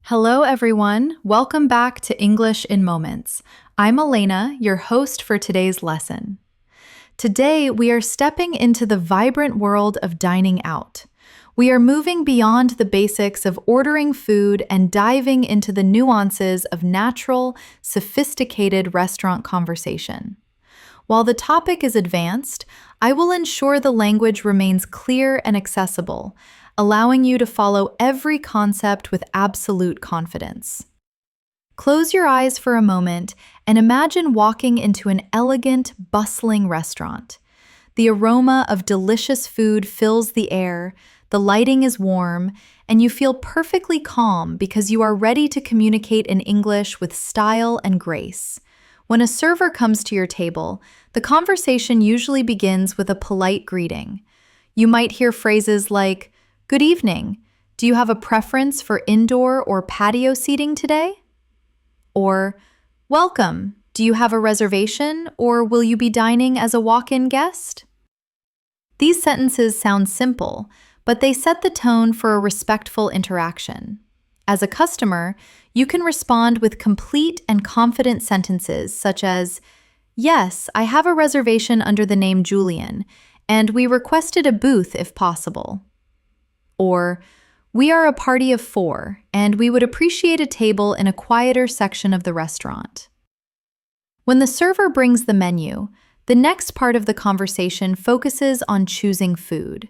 Hello, everyone. Welcome back to English in Moments. I'm Elena, your host for today's lesson. Today, we are stepping into the vibrant world of dining out. We are moving beyond the basics of ordering food and diving into the nuances of natural, sophisticated restaurant conversation. While the topic is advanced, I will ensure the language remains clear and accessible, allowing you to follow every concept with absolute confidence. Close your eyes for a moment and imagine walking into an elegant, bustling restaurant. The aroma of delicious food fills the air, the lighting is warm, and you feel perfectly calm because you are ready to communicate in English with style and grace. When a server comes to your table, the conversation usually begins with a polite greeting. You might hear phrases like, "Good evening. Do you have a preference for indoor or patio seating today?" Or, "Welcome. Do you have a reservation or will you be dining as a walk-in guest?" These sentences sound simple, but they set the tone for a respectful interaction. As a customer, you can respond with complete and confident sentences such as, "Yes, I have a reservation under the name Julian, and we requested a booth if possible." Or, "We are a party of 4, and we would appreciate a table in a quieter section of the restaurant." When the server brings the menu, the next part of the conversation focuses on choosing food.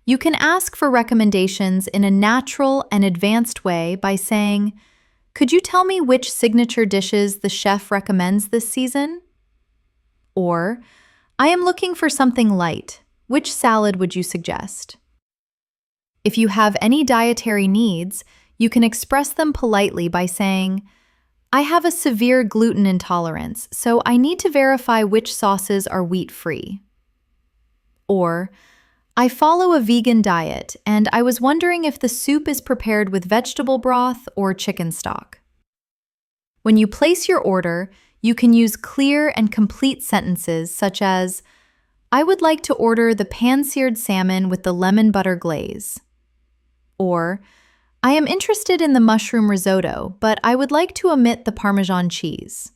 You can ask for recommendations in a natural and advanced way by saying, "Could you tell me which signature dishes the chef recommends this season?" Or, "I am looking for something light. Which salad would you suggest?" If you have any dietary needs, you can express them politely by saying, "I have a severe gluten intolerance, so I need to verify which sauces are wheat-free." Or, "I follow a vegan diet, and I was wondering if the soup is prepared with vegetable broth or chicken stock." When you place your order, you can use clear and complete sentences such as, "I would like to order the pan-seared salmon with the lemon butter glaze." Or, "I am interested in the mushroom risotto, but I would like to omit the Parmesan cheese."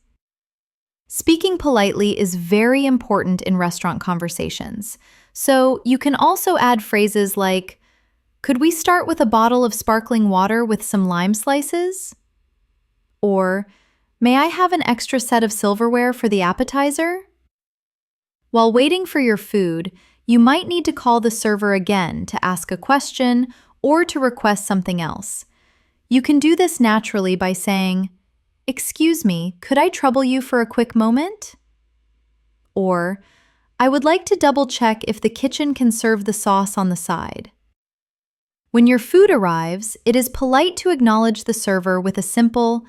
Speaking politely is very important in restaurant conversations, so you can also add phrases like, "Could we start with a bottle of sparkling water with some lime slices?" Or, "May I have an extra set of silverware for the appetizer?" While waiting for your food, you might need to call the server again to ask a question or to request something else. You can do this naturally by saying, "Excuse me, could I trouble you for a quick moment?" Or, "I would like to double-check if the kitchen can serve the sauce on the side." When your food arrives, it is polite to acknowledge the server with a simple,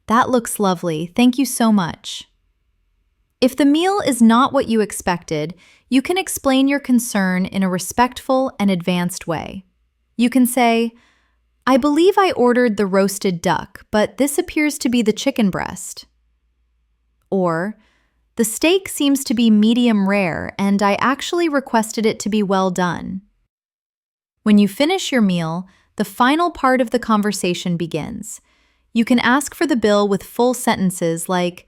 "That looks lovely, thank you so much." If the meal is not what you expected, you can explain your concern in a respectful and advanced way. You can say, "I believe I ordered the roasted duck, but this appears to be the chicken breast." Or, "The steak seems to be medium rare, and I actually requested it to be well done." When you finish your meal, the final part of the conversation begins. You can ask for the bill with full sentences like,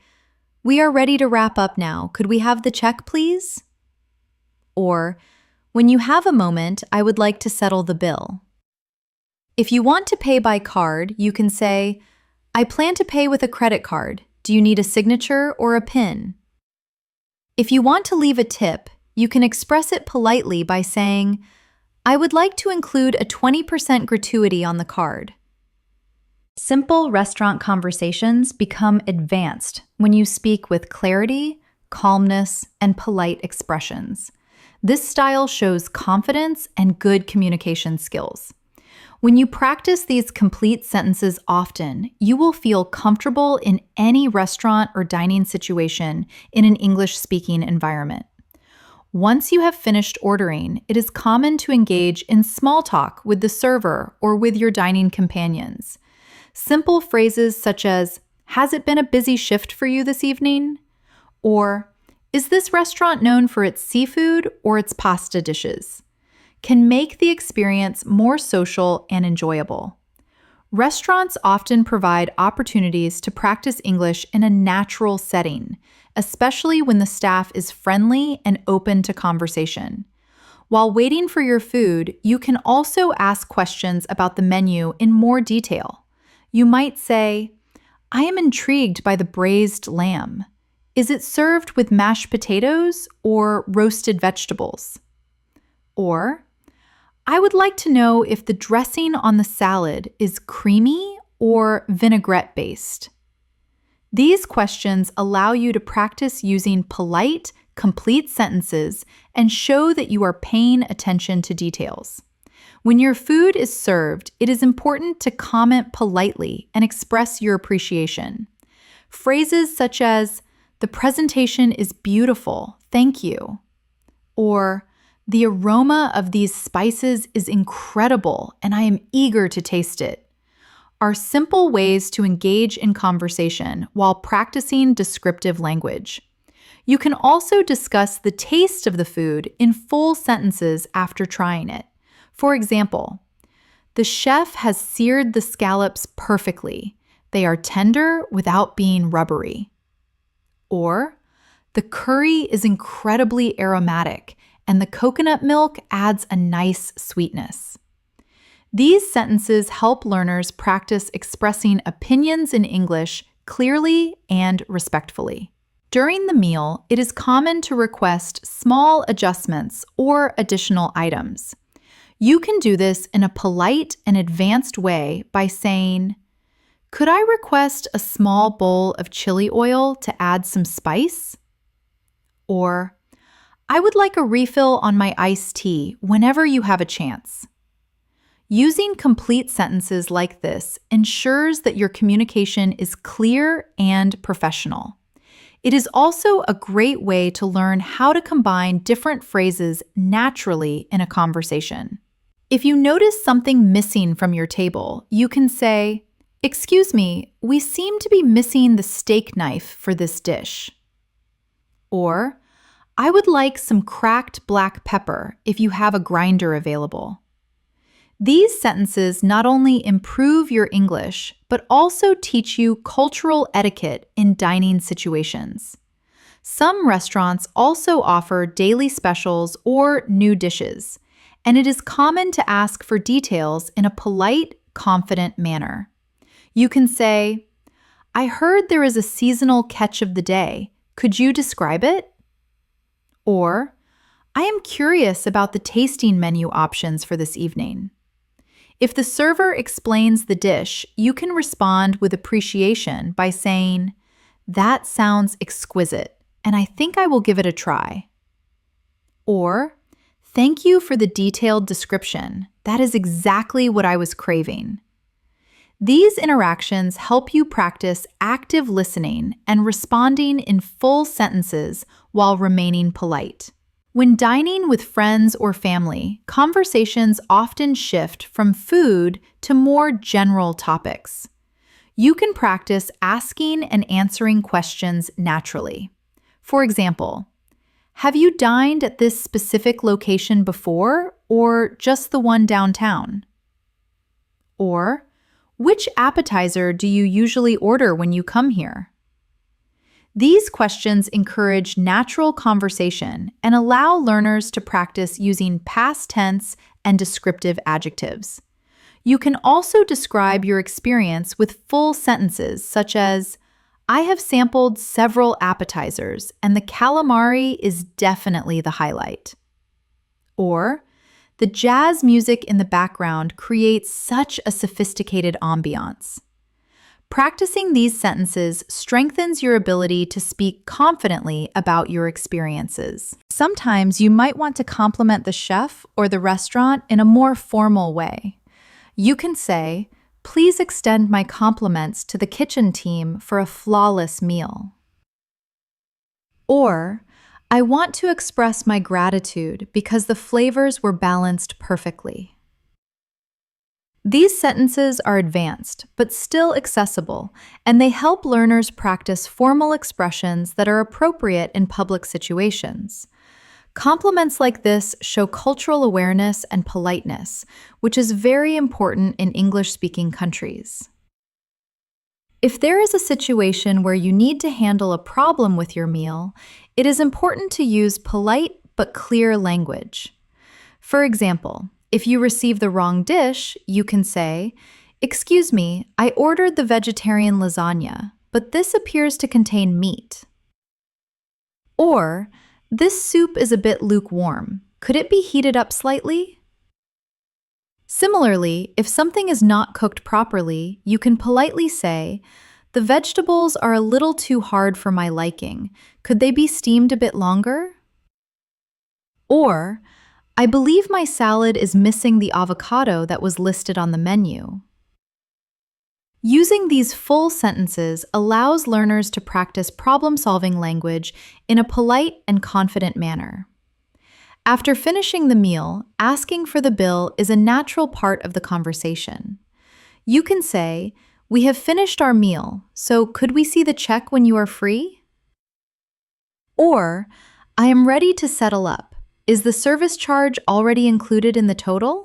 "We are ready to wrap up now. Could we have the check, please?" Or, "When you have a moment, I would like to settle the bill." If you want to pay by card, you can say, "I plan to pay with a credit card. Do you need a signature or a PIN?" If you want to leave a tip, you can express it politely by saying, "I would like to include a 20% gratuity on the card." Simple restaurant conversations become advanced when you speak with clarity, calmness, and polite expressions. This style shows confidence and good communication skills. When you practice these complete sentences often, you will feel comfortable in any restaurant or dining situation in an English-speaking environment. Once you have finished ordering, it is common to engage in small talk with the server or with your dining companions. Simple phrases such as, "Has it been a busy shift for you this evening?" Or, "Is this restaurant known for its seafood or its pasta dishes?" can make the experience more social and enjoyable. Restaurants often provide opportunities to practice English in a natural setting, especially when the staff is friendly and open to conversation. While waiting for your food, you can also ask questions about the menu in more detail. You might say, "I am intrigued by the braised lamb. Is it served with mashed potatoes or roasted vegetables?" Or, "I would like to know if the dressing on the salad is creamy or vinaigrette-based." These questions allow you to practice using polite, complete sentences and show that you are paying attention to details. When your food is served, it is important to comment politely and express your appreciation. Phrases such as, "The presentation is beautiful, thank you," or "The aroma of these spices is incredible and I am eager to taste it," are simple ways to engage in conversation while practicing descriptive language. You can also discuss the taste of the food in full sentences after trying it. For example, "The chef has seared the scallops perfectly. They are tender without being rubbery." Or, "The curry is incredibly aromatic and the coconut milk adds a nice sweetness." These sentences help learners practice expressing opinions in English clearly and respectfully. During the meal, it is common to request small adjustments or additional items. You can do this in a polite and advanced way by saying, "Could I request a small bowl of chili oil to add some spice?" Or, "I would like a refill on my iced tea whenever you have a chance." Using complete sentences like this ensures that your communication is clear and professional. It is also a great way to learn how to combine different phrases naturally in a conversation. If you notice something missing from your table, you can say, "Excuse me, we seem to be missing the steak knife for this dish." Or, "I would like some cracked black pepper if you have a grinder available." These sentences not only improve your English, but also teach you cultural etiquette in dining situations. Some restaurants also offer daily specials or new dishes, and it is common to ask for details in a polite, confident manner. You can say, "I heard there is a seasonal catch of the day. Could you describe it?" Or, "I am curious about the tasting menu options for this evening." If the server explains the dish, you can respond with appreciation by saying, "That sounds exquisite, and I think I will give it a try." Or, "Thank you for the detailed description. That is exactly what I was craving." These interactions help you practice active listening and responding in full sentences while remaining polite. When dining with friends or family, conversations often shift from food to more general topics. You can practice asking and answering questions naturally. For example, "Have you dined at this specific location before, or just the one downtown?" Or, "Which appetizer do you usually order when you come here?" These questions encourage natural conversation and allow learners to practice using past tense and descriptive adjectives. You can also describe your experience with full sentences such as, "I have sampled several appetizers and the calamari is definitely the highlight." Or, "The jazz music in the background creates such a sophisticated ambiance." Practicing these sentences strengthens your ability to speak confidently about your experiences. Sometimes you might want to compliment the chef or the restaurant in a more formal way. You can say, "Please extend my compliments to the kitchen team for a flawless meal." Or, "I want to express my gratitude because the flavors were balanced perfectly." These sentences are advanced, but still accessible, and they help learners practice formal expressions that are appropriate in public situations. Compliments like this show cultural awareness and politeness, which is very important in English-speaking countries. If there is a situation where you need to handle a problem with your meal, it is important to use polite but clear language. For example, if you receive the wrong dish, you can say, "Excuse me, I ordered the vegetarian lasagna, but this appears to contain meat." Or, "This soup is a bit lukewarm. Could it be heated up slightly?" Similarly, if something is not cooked properly, you can politely say, "The vegetables are a little too hard for my liking. Could they be steamed a bit longer?" Or, "I believe my salad is missing the avocado that was listed on the menu." Using these full sentences allows learners to practice problem-solving language in a polite and confident manner. After finishing the meal, asking for the bill is a natural part of the conversation. You can say, "We have finished our meal, so could we see the check when you are free?" Or, "I am ready to settle up. Is the service charge already included in the total?"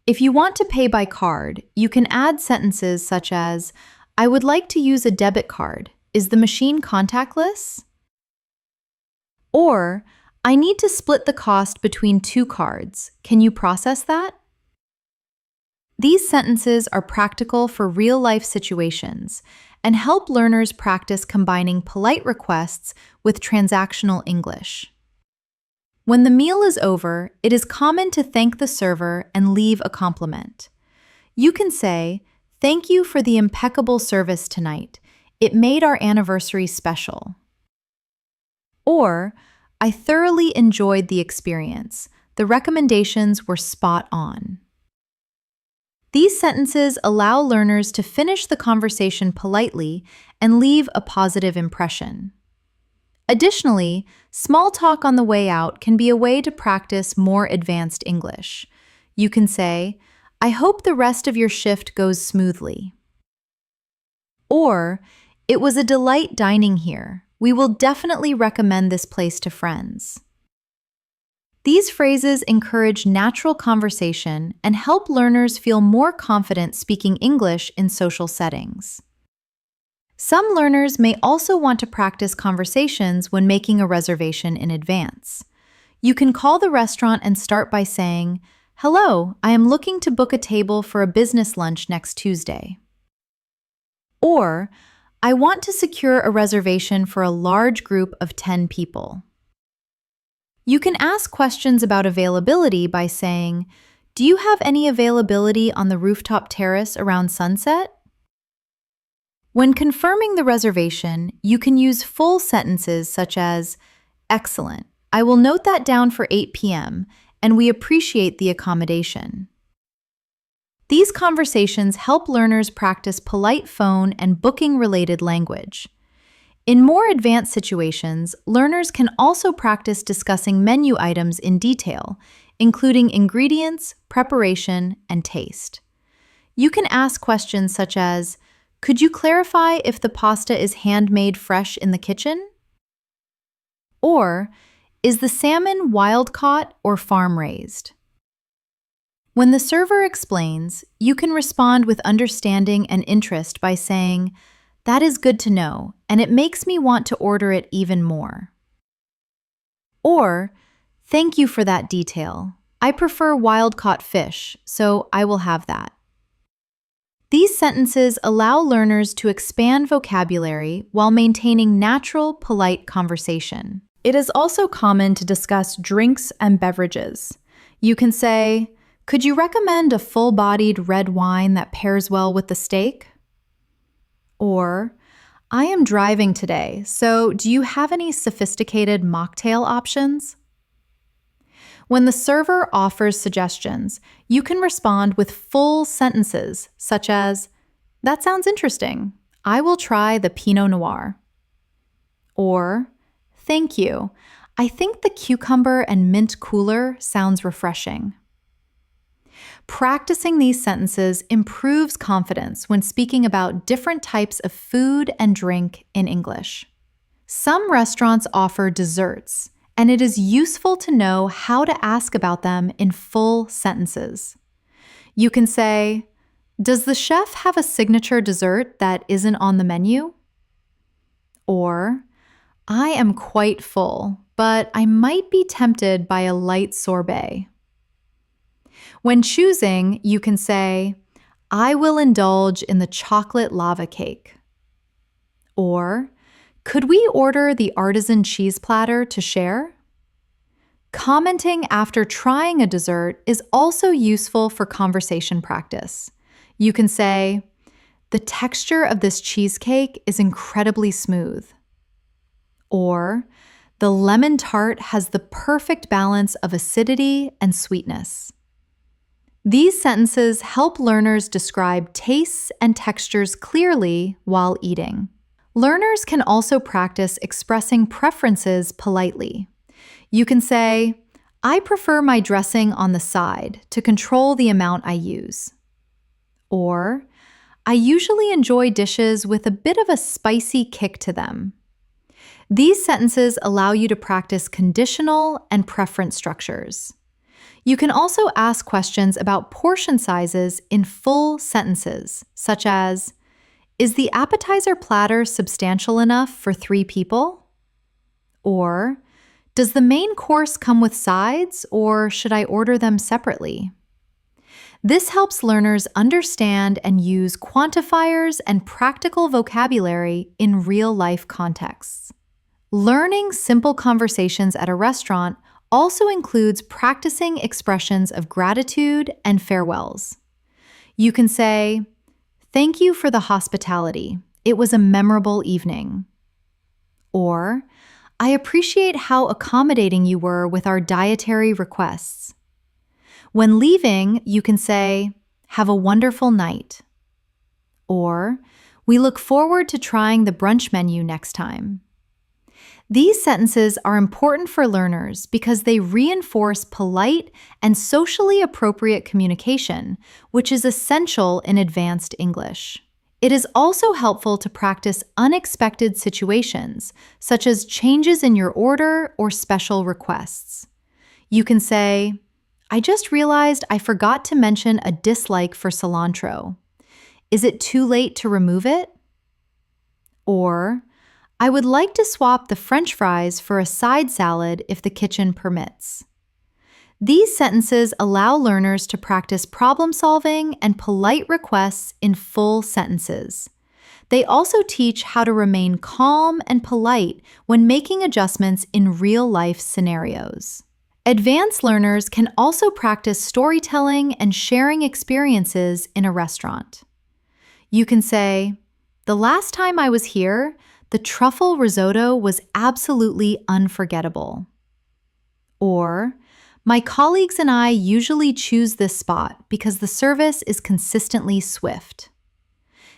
If you want to pay by card, you can add sentences such as, "I would like to use a debit card. Is the machine contactless?" Or, "I need to split the cost between 2 cards. Can you process that?" These sentences are practical for real-life situations and help learners practice combining polite requests with transactional English. When the meal is over, it is common to thank the server and leave a compliment. You can say, "Thank you for the impeccable service tonight. It made our anniversary special." Or, "I thoroughly enjoyed the experience. The recommendations were spot on." These sentences allow learners to finish the conversation politely and leave a positive impression. Additionally, small talk on the way out can be a way to practice more advanced English. You can say, "I hope the rest of your shift goes smoothly." Or, "It was a delight dining here. We will definitely recommend this place to friends." These phrases encourage natural conversation and help learners feel more confident speaking English in social settings. Some learners may also want to practice conversations when making a reservation in advance. You can call the restaurant and start by saying, "Hello, I am looking to book a table for a business lunch next Tuesday." Or, "I want to secure a reservation for a large group of 10 people." You can ask questions about availability by saying, "Do you have any availability on the rooftop terrace around sunset?" When confirming the reservation, you can use full sentences such as, "Excellent. I will note that down for 8 p.m., and we appreciate the accommodation." These conversations help learners practice polite phone and booking-related language. In more advanced situations, learners can also practice discussing menu items in detail, including ingredients, preparation, and taste. You can ask questions such as, "Could you clarify if the pasta is handmade fresh in the kitchen?" Or, "Is the salmon wild-caught or farm-raised?" When the server explains, you can respond with understanding and interest by saying, "That is good to know, and it makes me want to order it even more." Or, "Thank you for that detail. I prefer wild-caught fish, so I will have that." These sentences allow learners to expand vocabulary while maintaining natural, polite conversation. It is also common to discuss drinks and beverages. You can say, "Could you recommend a full-bodied red wine that pairs well with the steak?" Or, "I am driving today, so do you have any sophisticated mocktail options?" When the server offers suggestions, you can respond with full sentences, such as, "That sounds interesting. I will try the Pinot Noir." Or, "Thank you. I think the cucumber and mint cooler sounds refreshing." Practicing these sentences improves confidence when speaking about different types of food and drink in English. Some restaurants offer desserts, and it is useful to know how to ask about them in full sentences. You can say, "Does the chef have a signature dessert that isn't on the menu?" Or, "I am quite full, but I might be tempted by a light sorbet." When choosing, you can say, "I will indulge in the chocolate lava cake." Or, "Could we order the artisan cheese platter to share?" Commenting after trying a dessert is also useful for conversation practice. You can say, "The texture of this cheesecake is incredibly smooth." Or, "The lemon tart has the perfect balance of acidity and sweetness." These sentences help learners describe tastes and textures clearly while eating. Learners can also practice expressing preferences politely. You can say, "I prefer my dressing on the side to control the amount I use." Or, "I usually enjoy dishes with a bit of a spicy kick to them." These sentences allow you to practice conditional and preference structures. You can also ask questions about portion sizes in full sentences, such as, "Is the appetizer platter substantial enough for 3 people?" Or, "Does the main course come with sides, or should I order them separately?" This helps learners understand and use quantifiers and practical vocabulary in real-life contexts. Learning simple conversations at a restaurant also includes practicing expressions of gratitude and farewells. You can say, "Thank you for the hospitality. It was a memorable evening." Or, "I appreciate how accommodating you were with our dietary requests." When leaving, you can say, "Have a wonderful night." Or, "We look forward to trying the brunch menu next time." These sentences are important for learners because they reinforce polite and socially appropriate communication, which is essential in advanced English. It is also helpful to practice unexpected situations, such as changes in your order or special requests. You can say, "I just realized I forgot to mention a dislike for cilantro. Is it too late to remove it?" Or, "I would like to swap the French fries for a side salad if the kitchen permits." These sentences allow learners to practice problem solving and polite requests in full sentences. They also teach how to remain calm and polite when making adjustments in real-life scenarios. Advanced learners can also practice storytelling and sharing experiences in a restaurant. You can say, "The last time I was here, the truffle risotto was absolutely unforgettable." Or, "My colleagues and I usually choose this spot because the service is consistently swift."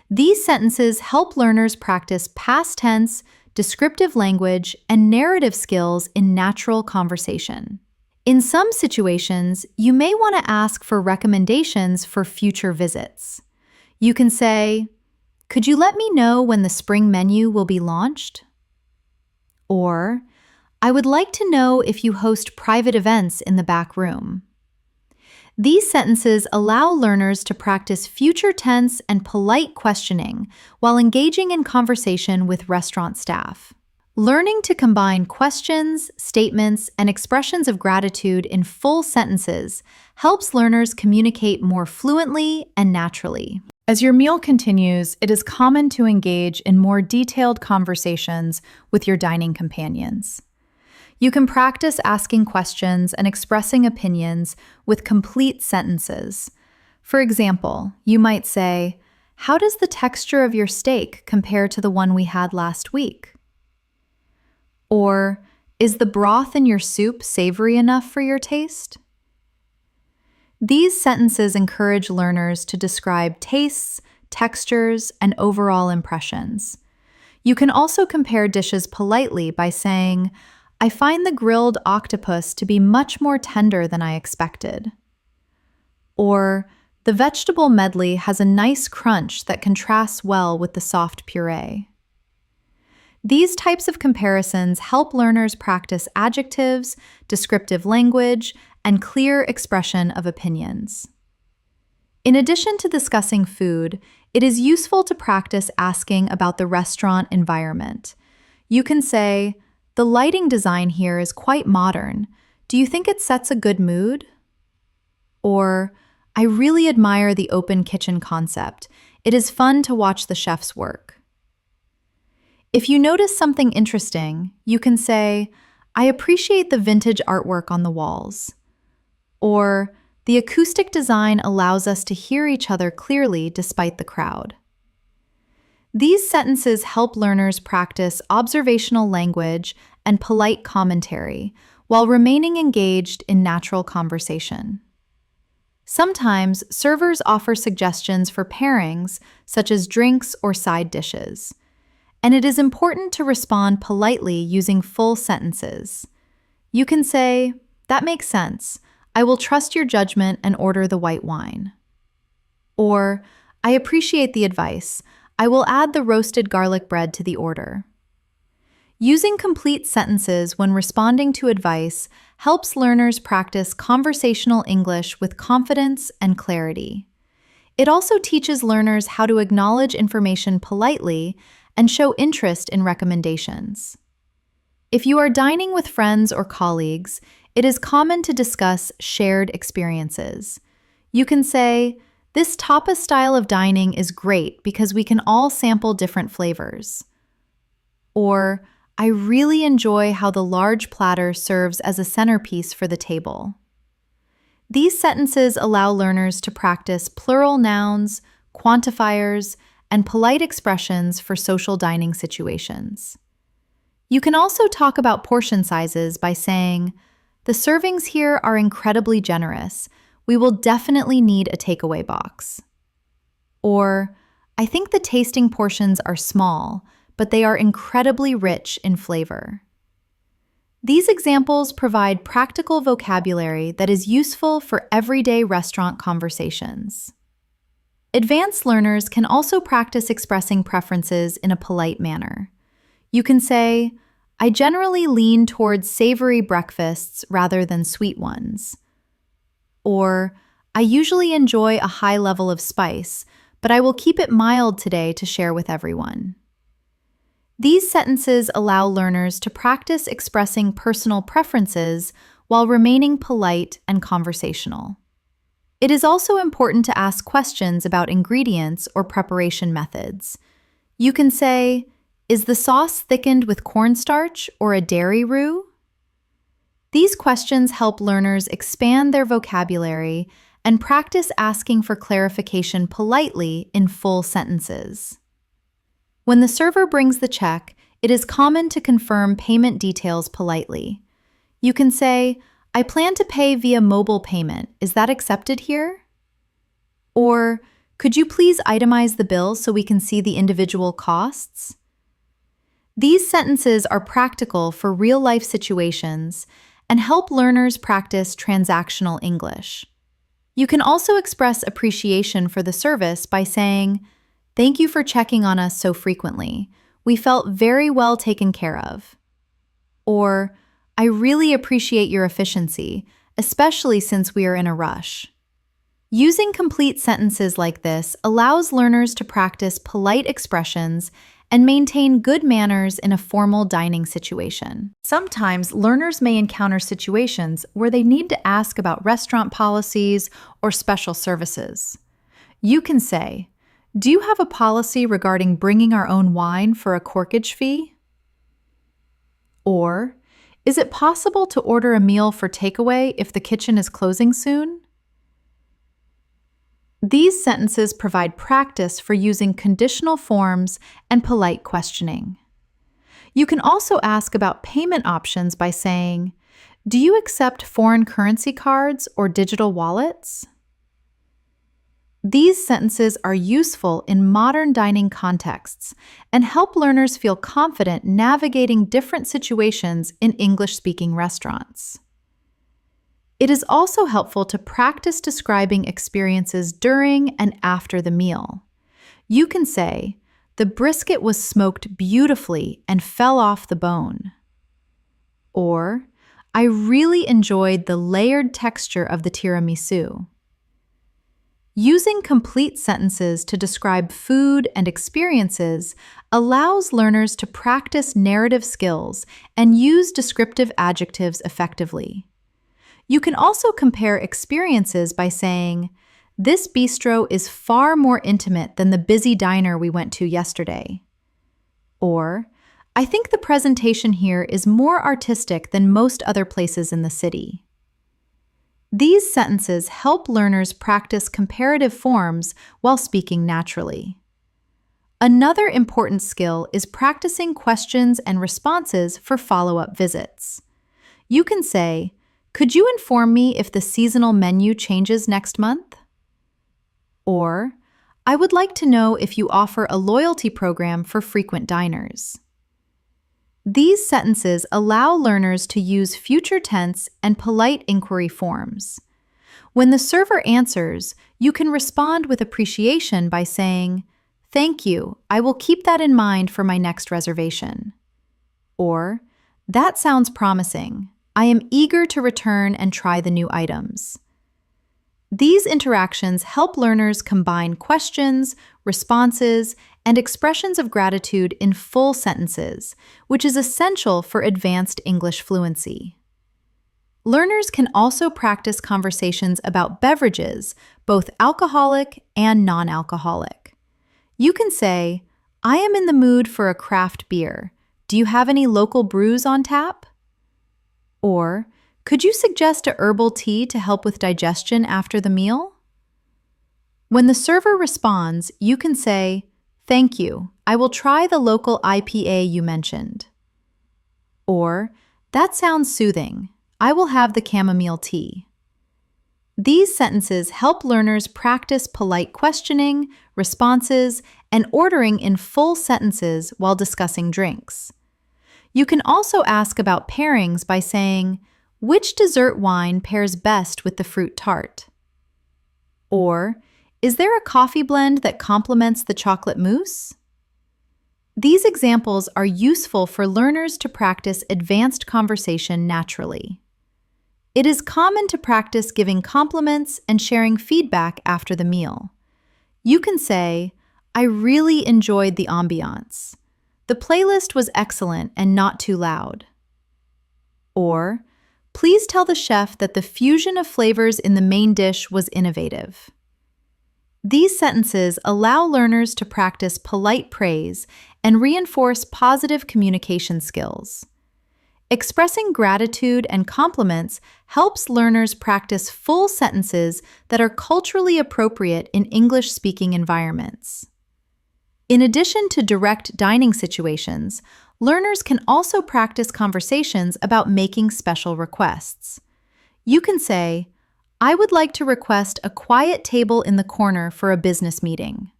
These sentences help learners practice past tense, descriptive language, and narrative skills in natural conversation. In some situations, you may want to ask for recommendations for future visits. You can say, "Could you let me know when the spring menu will be launched?" Or, "I would like to know if you host private events in the back room." These sentences allow learners to practice future tense and polite questioning while engaging in conversation with restaurant staff. Learning to combine questions, statements, and expressions of gratitude in full sentences helps learners communicate more fluently and naturally. As your meal continues, it is common to engage in more detailed conversations with your dining companions. You can practice asking questions and expressing opinions with complete sentences. For example, you might say, "How does the texture of your steak compare to the one we had last week?" Or, "Is the broth in your soup savory enough for your taste?" These sentences encourage learners to describe tastes, textures, and overall impressions. You can also compare dishes politely by saying, "I find the grilled octopus to be much more tender than I expected." Or, "The vegetable medley has a nice crunch that contrasts well with the soft puree." These types of comparisons help learners practice adjectives, descriptive language, and clear expression of opinions. In addition to discussing food, it is useful to practice asking about the restaurant environment. You can say, "The lighting design here is quite modern. Do you think it sets a good mood?" Or, "I really admire the open kitchen concept. It is fun to watch the chefs work." If you notice something interesting, you can say, "I appreciate the vintage artwork on the walls." Or, "The acoustic design allows us to hear each other clearly despite the crowd." These sentences help learners practice observational language and polite commentary while remaining engaged in natural conversation. Sometimes, servers offer suggestions for pairings, such as drinks or side dishes. And it is important to respond politely using full sentences. You can say, "That makes sense. I will trust your judgment and order the white wine." Or, "I appreciate the advice. I will add the roasted garlic bread to the order." Using complete sentences when responding to advice helps learners practice conversational English with confidence and clarity. It also teaches learners how to acknowledge information politely and show interest in recommendations. If you are dining with friends or colleagues, it is common to discuss shared experiences. You can say, "This tapas style of dining is great because we can all sample different flavors." Or, "I really enjoy how the large platter serves as a centerpiece for the table." These sentences allow learners to practice plural nouns, quantifiers, and polite expressions for social dining situations. You can also talk about portion sizes by saying, "The servings here are incredibly generous. We will definitely need a takeaway box." Or, "I think the tasting portions are small, but they are incredibly rich in flavor." These examples provide practical vocabulary that is useful for everyday restaurant conversations. Advanced learners can also practice expressing preferences in a polite manner. You can say, "I generally lean towards savory breakfasts rather than sweet ones." Or, "I usually enjoy a high level of spice, but I will keep it mild today to share with everyone." These sentences allow learners to practice expressing personal preferences while remaining polite and conversational. It is also important to ask questions about ingredients or preparation methods. You can say, "Is the sauce thickened with cornstarch or a dairy roux?" These questions help learners expand their vocabulary and practice asking for clarification politely in full sentences. When the server brings the check, it is common to confirm payment details politely. You can say, "I plan to pay via mobile payment. Is that accepted here?" Or, "Could you please itemize the bill so we can see the individual costs?" These sentences are practical for real-life situations and help learners practice transactional English. You can also express appreciation for the service by saying, "Thank you for checking on us so frequently. We felt very well taken care of." Or, "I really appreciate your efficiency, especially since we are in a rush." Using complete sentences like this allows learners to practice polite expressions and maintain good manners in a formal dining situation. Sometimes learners may encounter situations where they need to ask about restaurant policies or special services. You can say, "Do you have a policy regarding bringing our own wine for a corkage fee?" Or, "Is it possible to order a meal for takeaway if the kitchen is closing soon?" These sentences provide practice for using conditional forms and polite questioning. You can also ask about payment options by saying, "Do you accept foreign currency cards or digital wallets?" These sentences are useful in modern dining contexts and help learners feel confident navigating different situations in English-speaking restaurants. It is also helpful to practice describing experiences during and after the meal. You can say, The brisket was smoked beautifully and fell off the bone. Or, I really enjoyed the layered texture of the tiramisu. Using complete sentences to describe food and experiences allows learners to practice narrative skills and use descriptive adjectives effectively. You can also compare experiences by saying, "This bistro is far more intimate than the busy diner we went to yesterday." Or, "I think the presentation here is more artistic than most other places in the city." These sentences help learners practice comparative forms while speaking naturally. Another important skill is practicing questions and responses for follow-up visits. You can say, "Could you inform me if the seasonal menu changes next month?" Or, "I would like to know if you offer a loyalty program for frequent diners." These sentences allow learners to use future tense and polite inquiry forms. When the server answers, you can respond with appreciation by saying, "Thank you, I will keep that in mind for my next reservation." Or, "That sounds promising. I am eager to return and try the new items." These interactions help learners combine questions, responses, and expressions of gratitude in full sentences, which is essential for advanced English fluency. Learners can also practice conversations about beverages, both alcoholic and non-alcoholic. You can say, "I am in the mood for a craft beer. Do you have any local brews on tap?" Or, "Could you suggest a herbal tea to help with digestion after the meal?" When the server responds, you can say, "Thank you, I will try the local IPA you mentioned." Or, "That sounds soothing. I will have the chamomile tea." These sentences help learners practice polite questioning, responses, and ordering in full sentences while discussing drinks. You can also ask about pairings by saying, "Which dessert wine pairs best with the fruit tart?" Or, "Is there a coffee blend that complements the chocolate mousse?" These examples are useful for learners to practice advanced conversation naturally. It is common to practice giving compliments and sharing feedback after the meal. You can say, "I really enjoyed the ambiance. The playlist was excellent and not too loud." Or, "Please tell the chef that the fusion of flavors in the main dish was innovative." These sentences allow learners to practice polite praise and reinforce positive communication skills. Expressing gratitude and compliments helps learners practice full sentences that are culturally appropriate in English-speaking environments. In addition to direct dining situations, learners can also practice conversations about making special requests. You can say, "I would like to request a quiet table in the corner for a business meeting."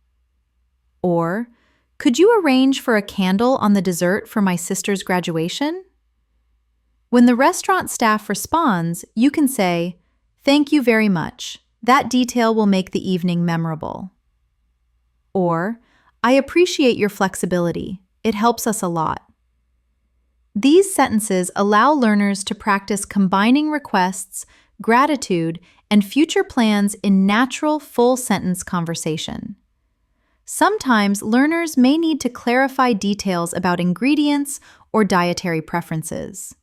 Or, "Could you arrange for a candle on the dessert for my sister's graduation?" When the restaurant staff responds, you can say, "Thank you very much. That detail will make the evening memorable." Or, "I appreciate your flexibility. It helps us a lot." These sentences allow learners to practice combining requests, gratitude, and future plans in natural full-sentence conversation. Sometimes learners may need to clarify details about ingredients or dietary preferences.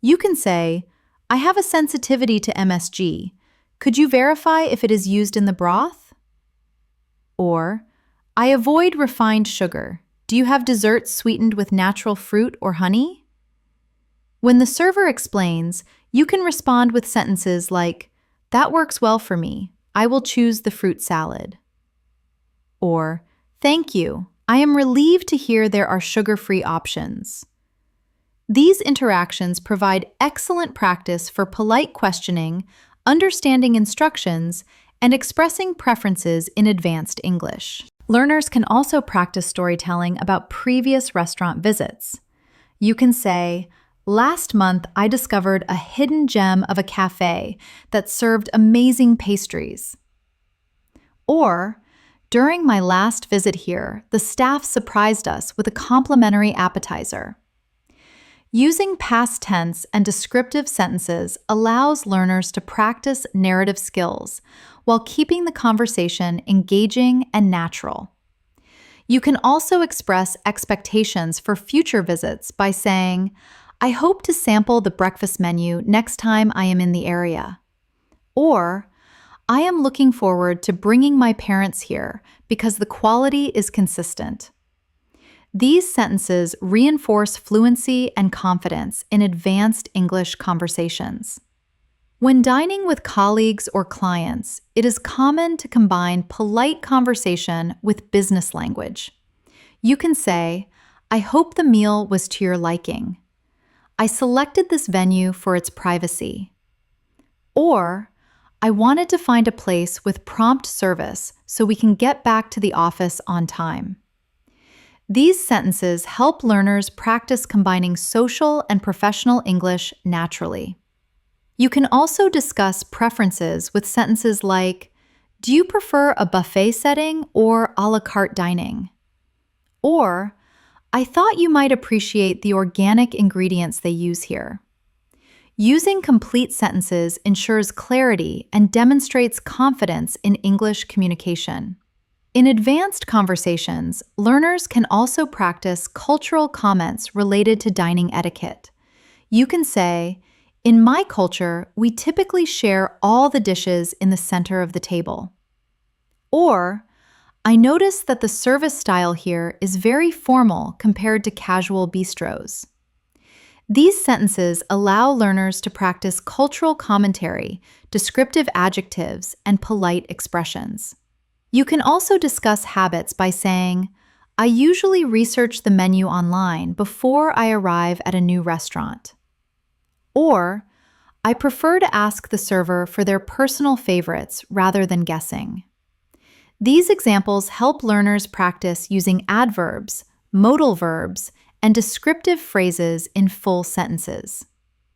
You can say, "I have a sensitivity to MSG. Could you verify if it is used in the broth?" Or, "I avoid refined sugar. Do you have desserts sweetened with natural fruit or honey?" When the server explains, you can respond with sentences like, "That works well for me. I will choose the fruit salad." Or, "Thank you. I am relieved to hear there are sugar-free options." These interactions provide excellent practice for polite questioning, understanding instructions, and expressing preferences in advanced English. Learners can also practice storytelling about previous restaurant visits. You can say, "Last month, I discovered a hidden gem of a cafe that served amazing pastries." Or, During my last visit here, the staff surprised us with a complimentary appetizer. Using past tense and descriptive sentences allows learners to practice narrative skills while keeping the conversation engaging and natural. You can also express expectations for future visits by saying, "I hope to sample the breakfast menu next time I am in the area." Or, "I am looking forward to bringing my parents here because the quality is consistent." These sentences reinforce fluency and confidence in advanced English conversations. When dining with colleagues or clients, it is common to combine polite conversation with business language. You can say, "I hope the meal was to your liking." "I selected this venue for its privacy." Or, "I wanted to find a place with prompt service so we can get back to the office on time." These sentences help learners practice combining social and professional English naturally. You can also discuss preferences with sentences like, "Do you prefer a buffet setting or a la carte dining?" Or, "I thought you might appreciate the organic ingredients they use here." Using complete sentences ensures clarity and demonstrates confidence in English communication. In advanced conversations, learners can also practice cultural comments related to dining etiquette. You can say, "In my culture, we typically share all the dishes in the center of the table." Or, "I noticed that the service style here is very formal compared to casual bistros." These sentences allow learners to practice cultural commentary, descriptive adjectives, and polite expressions. You can also discuss habits by saying, "I usually research the menu online before I arrive at a new restaurant." Or, "I prefer to ask the server for their personal favorites rather than guessing." These examples help learners practice using adverbs, modal verbs, and descriptive phrases in full sentences.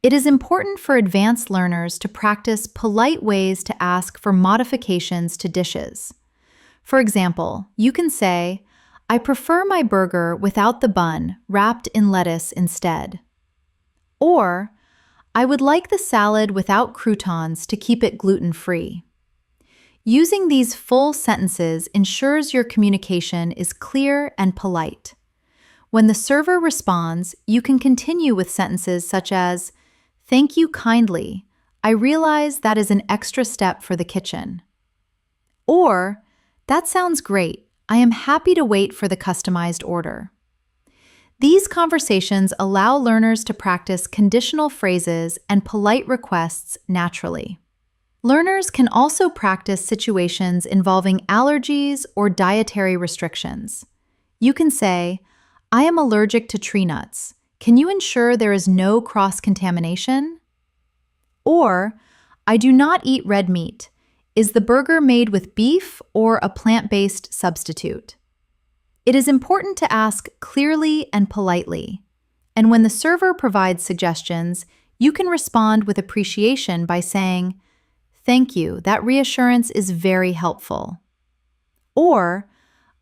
It is important for advanced learners to practice polite ways to ask for modifications to dishes. For example, you can say, "I prefer my burger without the bun, wrapped in lettuce instead." Or, "I would like the salad without croutons to keep it gluten-free." Using these full sentences ensures your communication is clear and polite. When the server responds, you can continue with sentences such as, "Thank you kindly. I realize that is an extra step for the kitchen." Or, "That sounds great. I am happy to wait for the customized order." These conversations allow learners to practice conditional phrases and polite requests naturally. Learners can also practice situations involving allergies or dietary restrictions. You can say, "I am allergic to tree nuts. Can you ensure there is no cross-contamination?" Or, "I do not eat red meat. Is the burger made with beef or a plant-based substitute?" It is important to ask clearly and politely. And when the server provides suggestions, you can respond with appreciation by saying, "Thank you, that reassurance is very helpful." Or,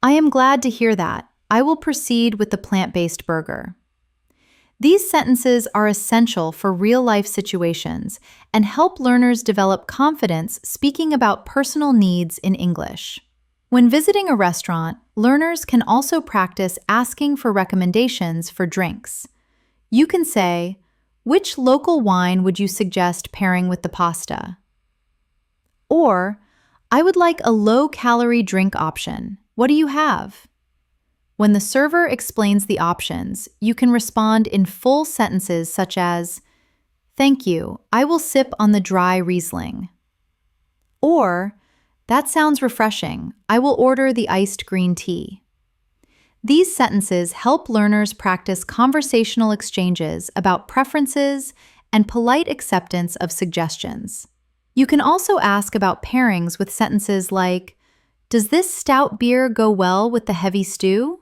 "I am glad to hear that. I will proceed with the plant-based burger." These sentences are essential for real-life situations and help learners develop confidence speaking about personal needs in English. When visiting a restaurant, learners can also practice asking for recommendations for drinks. You can say, "Which local wine would you suggest pairing with the pasta?" Or, "I would like a low-calorie drink option. What do you have?" When the server explains the options, you can respond in full sentences such as, "Thank you, I will sip on the dry Riesling." Or, "That sounds refreshing. I will order the iced green tea." These sentences help learners practice conversational exchanges about preferences and polite acceptance of suggestions. You can also ask about pairings with sentences like, "Does this stout beer go well with the heavy stew?"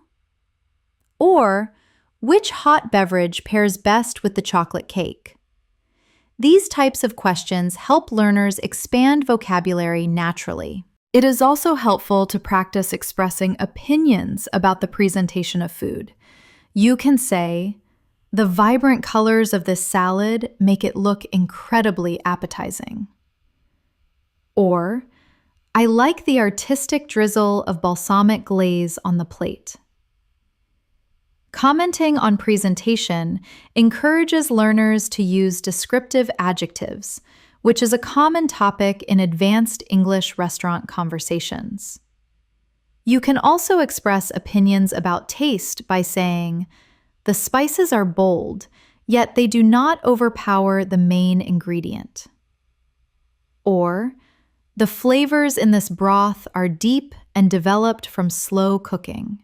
Or, "Which hot beverage pairs best with the chocolate cake?" These types of questions help learners expand vocabulary naturally. It is also helpful to practice expressing opinions about the presentation of food. You can say, "The vibrant colors of this salad make it look incredibly appetizing." Or, "I like the artistic drizzle of balsamic glaze on the plate." Commenting on presentation encourages learners to use descriptive adjectives, which is a common topic in advanced English restaurant conversations. You can also express opinions about taste by saying, "The spices are bold, yet they do not overpower the main ingredient." Or, "The flavors in this broth are deep and developed from slow cooking."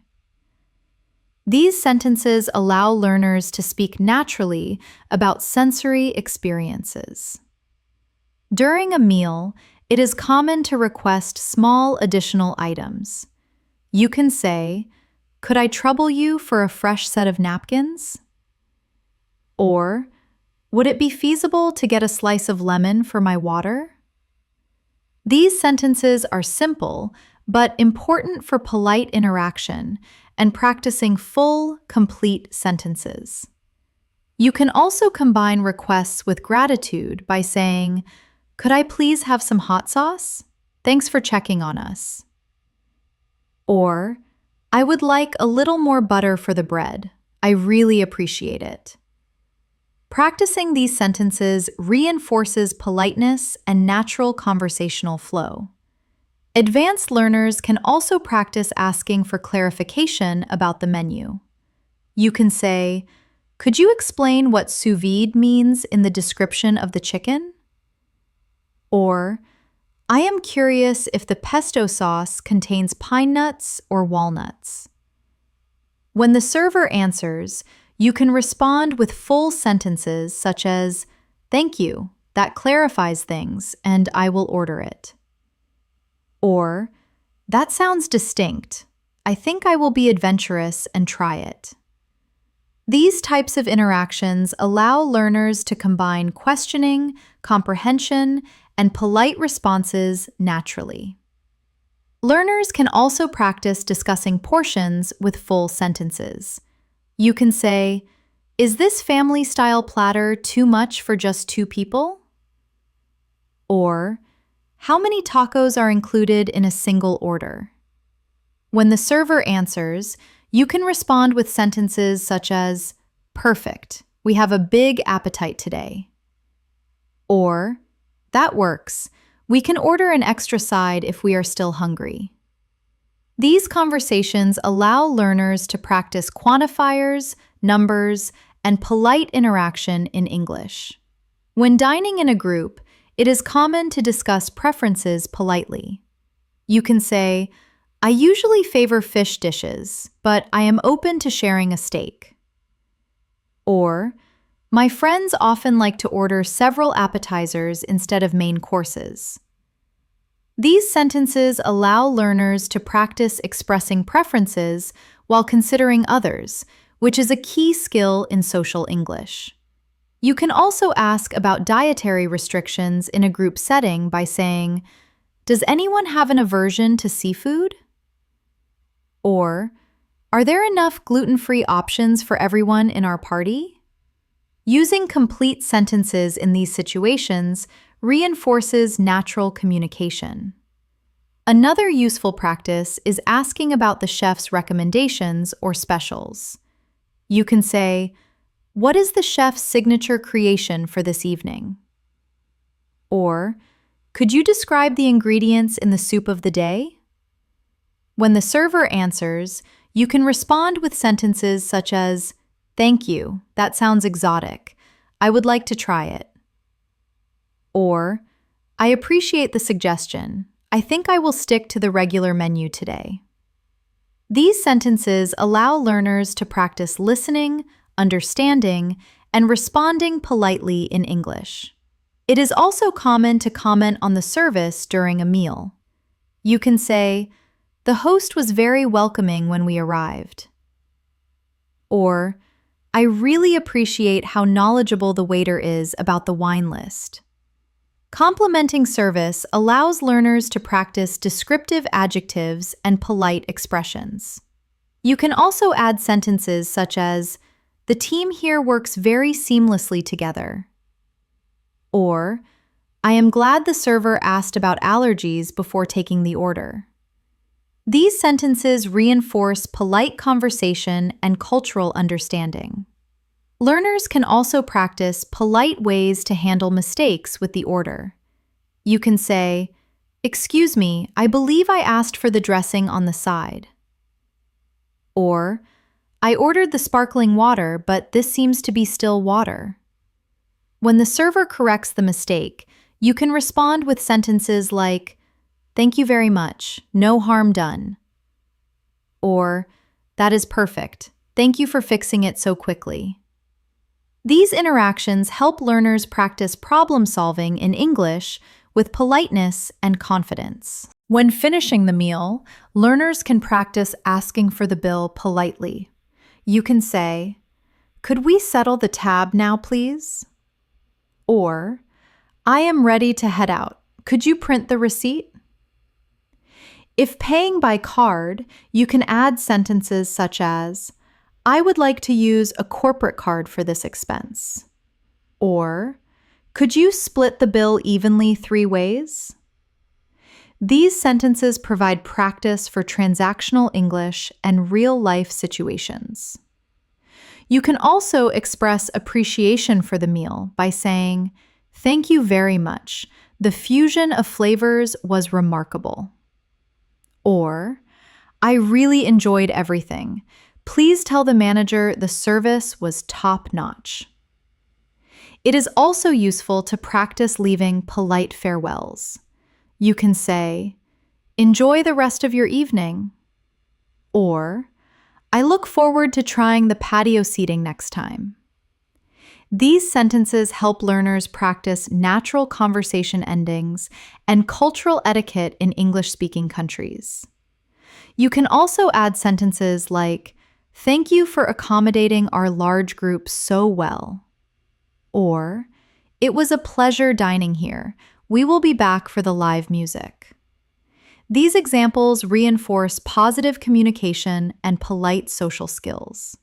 These sentences allow learners to speak naturally about sensory experiences. During a meal, it is common to request small additional items. You can say, "Could I trouble you for a fresh set of napkins?" Or, "Would it be feasible to get a slice of lemon for my water?" These sentences are simple, but important for polite interaction and practicing full, complete sentences. You can also combine requests with gratitude by saying, "Could I please have some hot sauce? Thanks for checking on us." Or, "I would like a little more butter for the bread. I really appreciate it." Practicing these sentences reinforces politeness and natural conversational flow. Advanced learners can also practice asking for clarification about the menu. You can say, "Could you explain what sous vide means in the description of the chicken?" Or, "I am curious if the pesto sauce contains pine nuts or walnuts." When the server answers, you can respond with full sentences such as, "Thank you, that clarifies things, and I will order it." Or, "That sounds distinct. I think I will be adventurous and try it." These types of interactions allow learners to combine questioning, comprehension, and polite responses naturally. Learners can also practice discussing portions with full sentences. You can say, "Is this family-style platter too much for just 2 people?" Or, "How many tacos are included in a single order?" When the server answers, you can respond with sentences such as, "Perfect, we have a big appetite today." Or, "That works, we can order an extra side if we are still hungry." These conversations allow learners to practice quantifiers, numbers, and polite interaction in English. When dining in a group, it is common to discuss preferences politely. You can say, "I usually favor fish dishes, but I am open to sharing a steak." Or, "My friends often like to order several appetizers instead of main courses." These sentences allow learners to practice expressing preferences while considering others, which is a key skill in social English. You can also ask about dietary restrictions in a group setting by saying, "Does anyone have an aversion to seafood?" Or, "Are there enough gluten-free options for everyone in our party?" Using complete sentences in these situations reinforces natural communication. Another useful practice is asking about the chef's recommendations or specials. You can say, "What is the chef's signature creation for this evening?" Or, "Could you describe the ingredients in the soup of the day?" When the server answers, you can respond with sentences such as, "Thank you, that sounds exotic. I would like to try it." Or, "I appreciate the suggestion. I think I will stick to the regular menu today." These sentences allow learners to practice listening, understanding, and responding politely in English. It is also common to comment on the service during a meal. You can say, "The host was very welcoming when we arrived." Or, "I really appreciate how knowledgeable the waiter is about the wine list." Complimenting service allows learners to practice descriptive adjectives and polite expressions. You can also add sentences such as, "The team here works very seamlessly together," or, "I am glad the server asked about allergies before taking the order." These sentences reinforce polite conversation and cultural understanding. Learners can also practice polite ways to handle mistakes with the order. You can say, "Excuse me, I believe I asked for the dressing on the side." Or, "I ordered the sparkling water, but this seems to be still water." When the server corrects the mistake, you can respond with sentences like, "Thank you very much, no harm done." Or, "That is perfect. Thank you for fixing it so quickly." These interactions help learners practice problem solving in English with politeness and confidence. When finishing the meal, learners can practice asking for the bill politely. You can say, "Could we settle the tab now, please?" Or, "I am ready to head out. Could you print the receipt?" If paying by card, you can add sentences such as, "I would like to use a corporate card for this expense." Or, "Could you split the bill evenly 3 ways?" These sentences provide practice for transactional English and real-life situations. You can also express appreciation for the meal by saying, "Thank you very much. The fusion of flavors was remarkable." Or, "I really enjoyed everything. Please tell the manager the service was top-notch." It is also useful to practice leaving polite farewells. You can say, "Enjoy the rest of your evening." Or, "I look forward to trying the patio seating next time." These sentences help learners practice natural conversation endings and cultural etiquette in English-speaking countries. You can also add sentences like, "Thank you for accommodating our large group so well." Or, "It was a pleasure dining here. We will be back for the live music." These examples reinforce positive communication and polite social skills.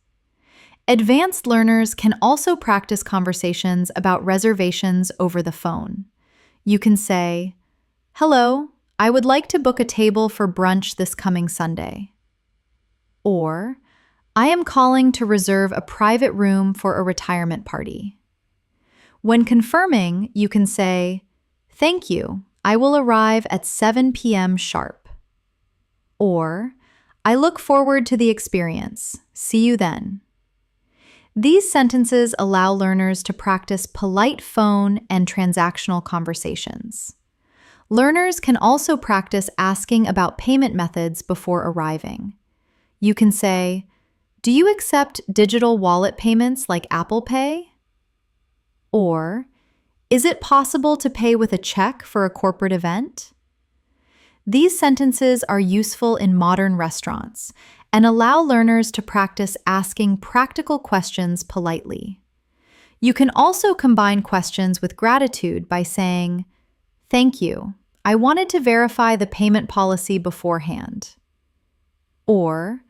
Advanced learners can also practice conversations about reservations over the phone. You can say, "Hello, I would like to book a table for brunch this coming Sunday." Or, "I am calling to reserve a private room for a retirement party." When confirming, you can say, "Thank you, I will arrive at 7 p.m. sharp." Or, "I look forward to the experience. See you then." These sentences allow learners to practice polite phone and transactional conversations. Learners can also practice asking about payment methods before arriving. You can say, "Do you accept digital wallet payments like Apple Pay?" Or, "Is it possible to pay with a check for a corporate event?" These sentences are useful in modern restaurants and allow learners to practice asking practical questions politely. You can also combine questions with gratitude by saying, "Thank you. I wanted to verify the payment policy beforehand." Or,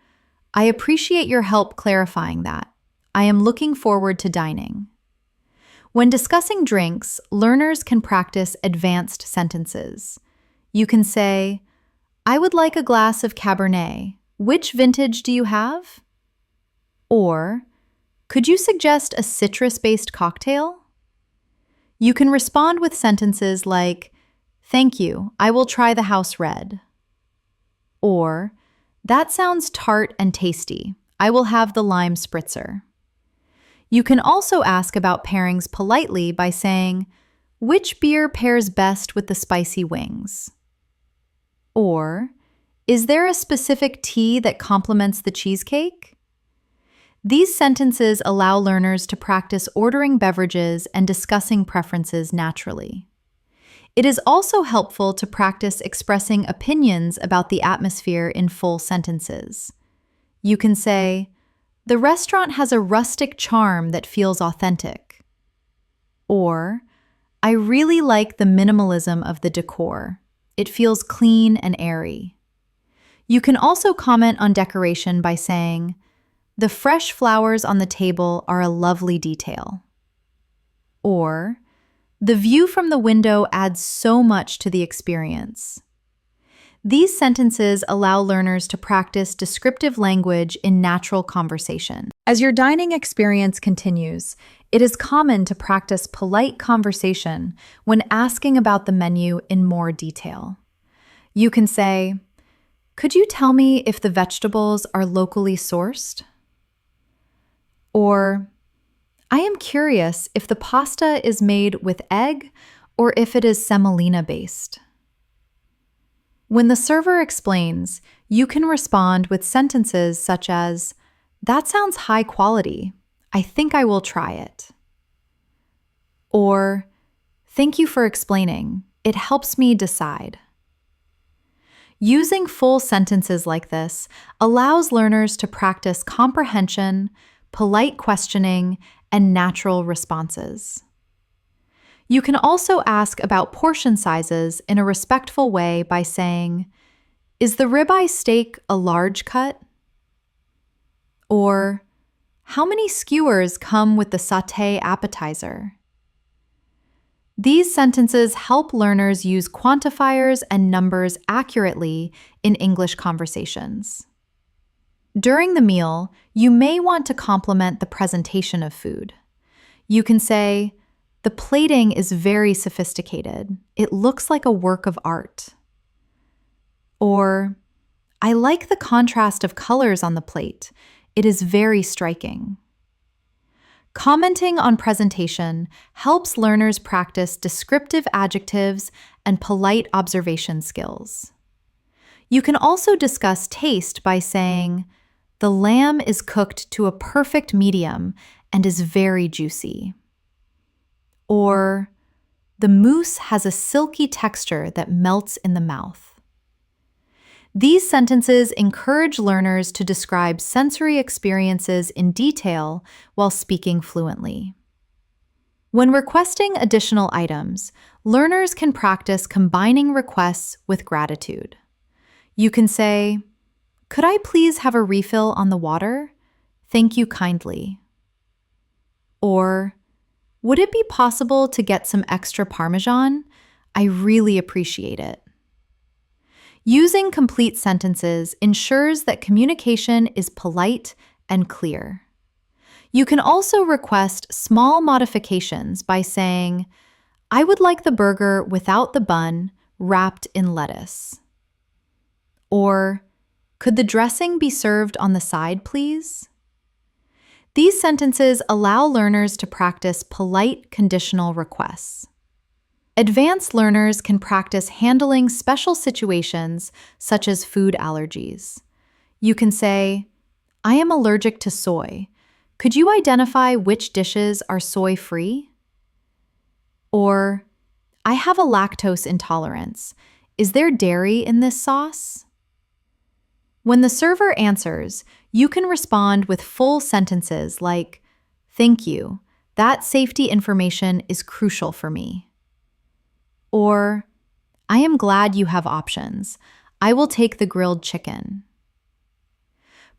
"I appreciate your help clarifying that. I am looking forward to dining." When discussing drinks, learners can practice advanced sentences. You can say, "I would like a glass of Cabernet. Which vintage do you have?" Or, "Could you suggest a citrus-based cocktail?" You can respond with sentences like, "Thank you, I will try the house red." Or, "That sounds tart and tasty. I will have the lime spritzer." You can also ask about pairings politely by saying, "Which beer pairs best with the spicy wings?" Or, "Is there a specific tea that complements the cheesecake?" These sentences allow learners to practice ordering beverages and discussing preferences naturally. It is also helpful to practice expressing opinions about the atmosphere in full sentences. You can say, "The restaurant has a rustic charm that feels authentic." Or, I really like the minimalism of the decor. It feels clean and airy. You can also comment on decoration by saying, the fresh flowers on the table are a lovely detail. Or, the view from the window adds so much to the experience. These sentences allow learners to practice descriptive language in natural conversation. As your dining experience continues, it is common to practice polite conversation when asking about the menu in more detail. You can say, "Could you tell me if the vegetables are locally sourced?" Or, "I am curious if the pasta is made with egg or if it is semolina-based." When the server explains, you can respond with sentences such as, "That sounds high quality. I think I will try it." Or, "Thank you for explaining. It helps me decide." Using full sentences like this allows learners to practice comprehension, polite questioning, and natural responses. You can also ask about portion sizes in a respectful way by saying, "Is the ribeye steak a large cut?" Or, "How many skewers come with the sauté appetizer?" These sentences help learners use quantifiers and numbers accurately in English conversations. During the meal, you may want to compliment the presentation of food. You can say, "The plating is very sophisticated. It looks like a work of art." Or, "I like the contrast of colors on the plate. It is very striking." Commenting on presentation helps learners practice descriptive adjectives and polite observation skills. You can also discuss taste by saying, "The lamb is cooked to a perfect medium and is very juicy." Or, "The mousse has a silky texture that melts in the mouth." These sentences encourage learners to describe sensory experiences in detail while speaking fluently. When requesting additional items, learners can practice combining requests with gratitude. You can say, "Could I please have a refill on the water? Thank you kindly." Or, "Would it be possible to get some extra Parmesan? I really appreciate it." Using complete sentences ensures that communication is polite and clear. You can also request small modifications by saying, "I would like the burger without the bun, wrapped in lettuce." Or, "Could the dressing be served on the side, please?" These sentences allow learners to practice polite conditional requests. Advanced learners can practice handling special situations such as food allergies. You can say, "I am allergic to soy. Could you identify which dishes are soy-free?" Or, "I have a lactose intolerance. Is there dairy in this sauce?" When the server answers, you can respond with full sentences like, "Thank you. That safety information is crucial for me." Or, "I am glad you have options. I will take the grilled chicken."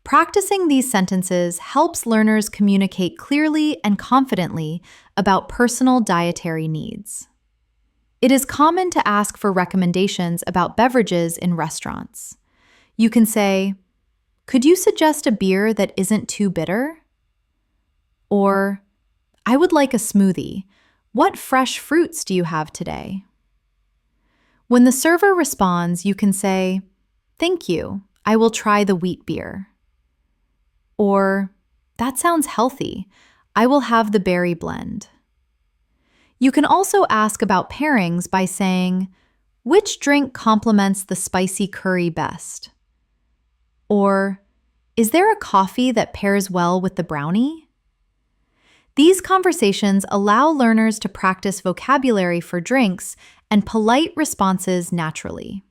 Practicing these sentences helps learners communicate clearly and confidently about personal dietary needs. It is common to ask for recommendations about beverages in restaurants. You can say, "Could you suggest a beer that isn't too bitter?" Or, "I would like a smoothie. What fresh fruits do you have today?" When the server responds, you can say, "Thank you. I will try the wheat beer." Or, "That sounds healthy. I will have the berry blend." You can also ask about pairings by saying, "Which drink complements the spicy curry best?" Or, "Is there a coffee that pairs well with the brownie?" These conversations allow learners to practice vocabulary for drinks and polite responses naturally.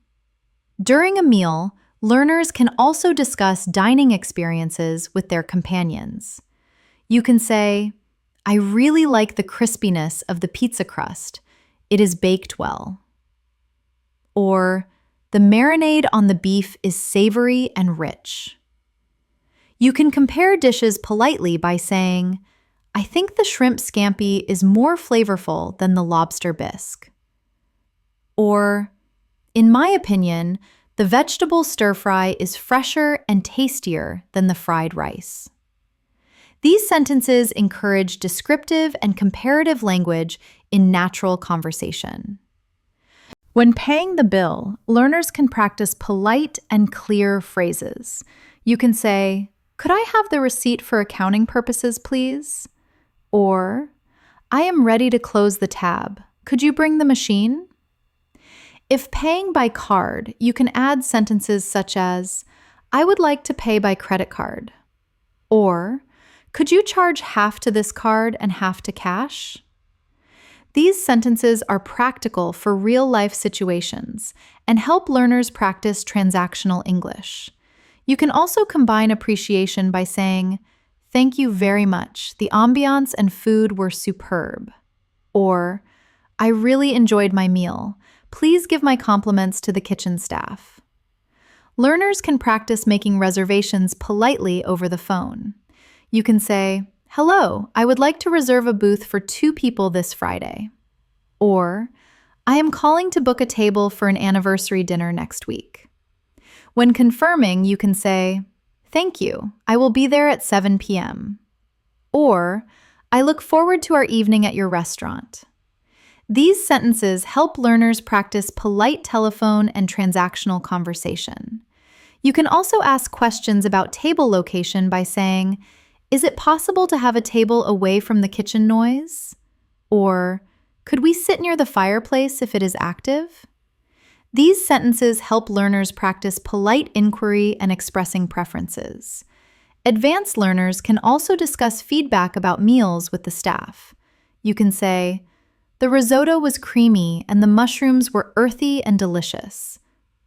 During a meal, learners can also discuss dining experiences with their companions. You can say, "I really like the crispiness of the pizza crust. it is baked well. Or, the marinade on the beef is savory and rich. You can compare dishes politely by saying, I think the shrimp scampi is more flavorful than the lobster bisque. Or, in my opinion, the vegetable stir-fry is fresher and tastier than the fried rice. These sentences encourage descriptive and comparative language in natural conversation. When paying the bill, learners can practice polite and clear phrases. You can say, "Could I have the receipt for accounting purposes, please?" Or, "I am ready to close the tab. Could you bring the machine?" If paying by card, you can add sentences such as, "I would like to pay by credit card." Or, "Could you charge half to this card and half to cash?" These sentences are practical for real-life situations and help learners practice transactional English. You can also combine appreciation by saying, "Thank you very much. The ambiance and food were superb." Or, "I really enjoyed my meal. Please give my compliments to the kitchen staff." Learners can practice making reservations politely over the phone. You can say, "Hello, I would like to reserve a booth for 2 people this Friday." Or, "I am calling to book a table for an anniversary dinner next week." When confirming, you can say, "Thank you, I will be there at 7 p.m." Or, "I look forward to our evening at your restaurant." These sentences help learners practice polite telephone and transactional conversation. You can also ask questions about table location by saying, "Is it possible to have a table away from the kitchen noise?" Or, "Could we sit near the fireplace if it is active?" These sentences help learners practice polite inquiry and expressing preferences. Advanced learners can also discuss feedback about meals with the staff. You can say, "The risotto was creamy and the mushrooms were earthy and delicious."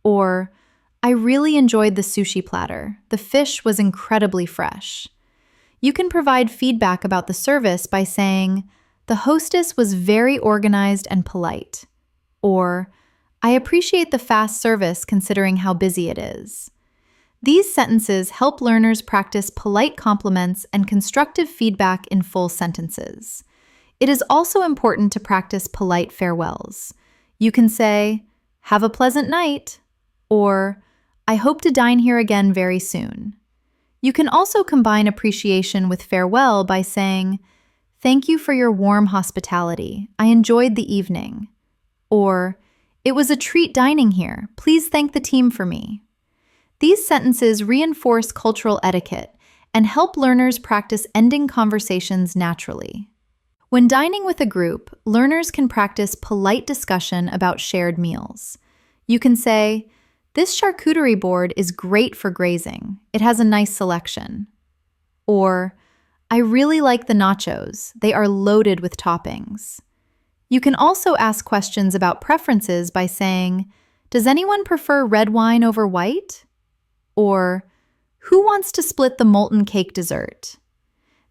Or, "I really enjoyed the sushi platter. The fish was incredibly fresh." You can provide feedback about the service by saying, "The hostess was very organized and polite." Or, "I appreciate the fast service considering how busy it is." These sentences help learners practice polite compliments and constructive feedback in full sentences. It is also important to practice polite farewells. You can say, "Have a pleasant night," or "I hope to dine here again very soon." You can also combine appreciation with farewell by saying, "Thank you for your warm hospitality. I enjoyed the evening." Or, "It was a treat dining here. Please thank the team for me." These sentences reinforce cultural etiquette and help learners practice ending conversations naturally. When dining with a group, learners can practice polite discussion about shared meals. You can say, "This charcuterie board is great for grazing. It has a nice selection." Or, "I really like the nachos. They are loaded with toppings." You can also ask questions about preferences by saying, "Does anyone prefer red wine over white?" Or, "Who wants to split the molten cake dessert?"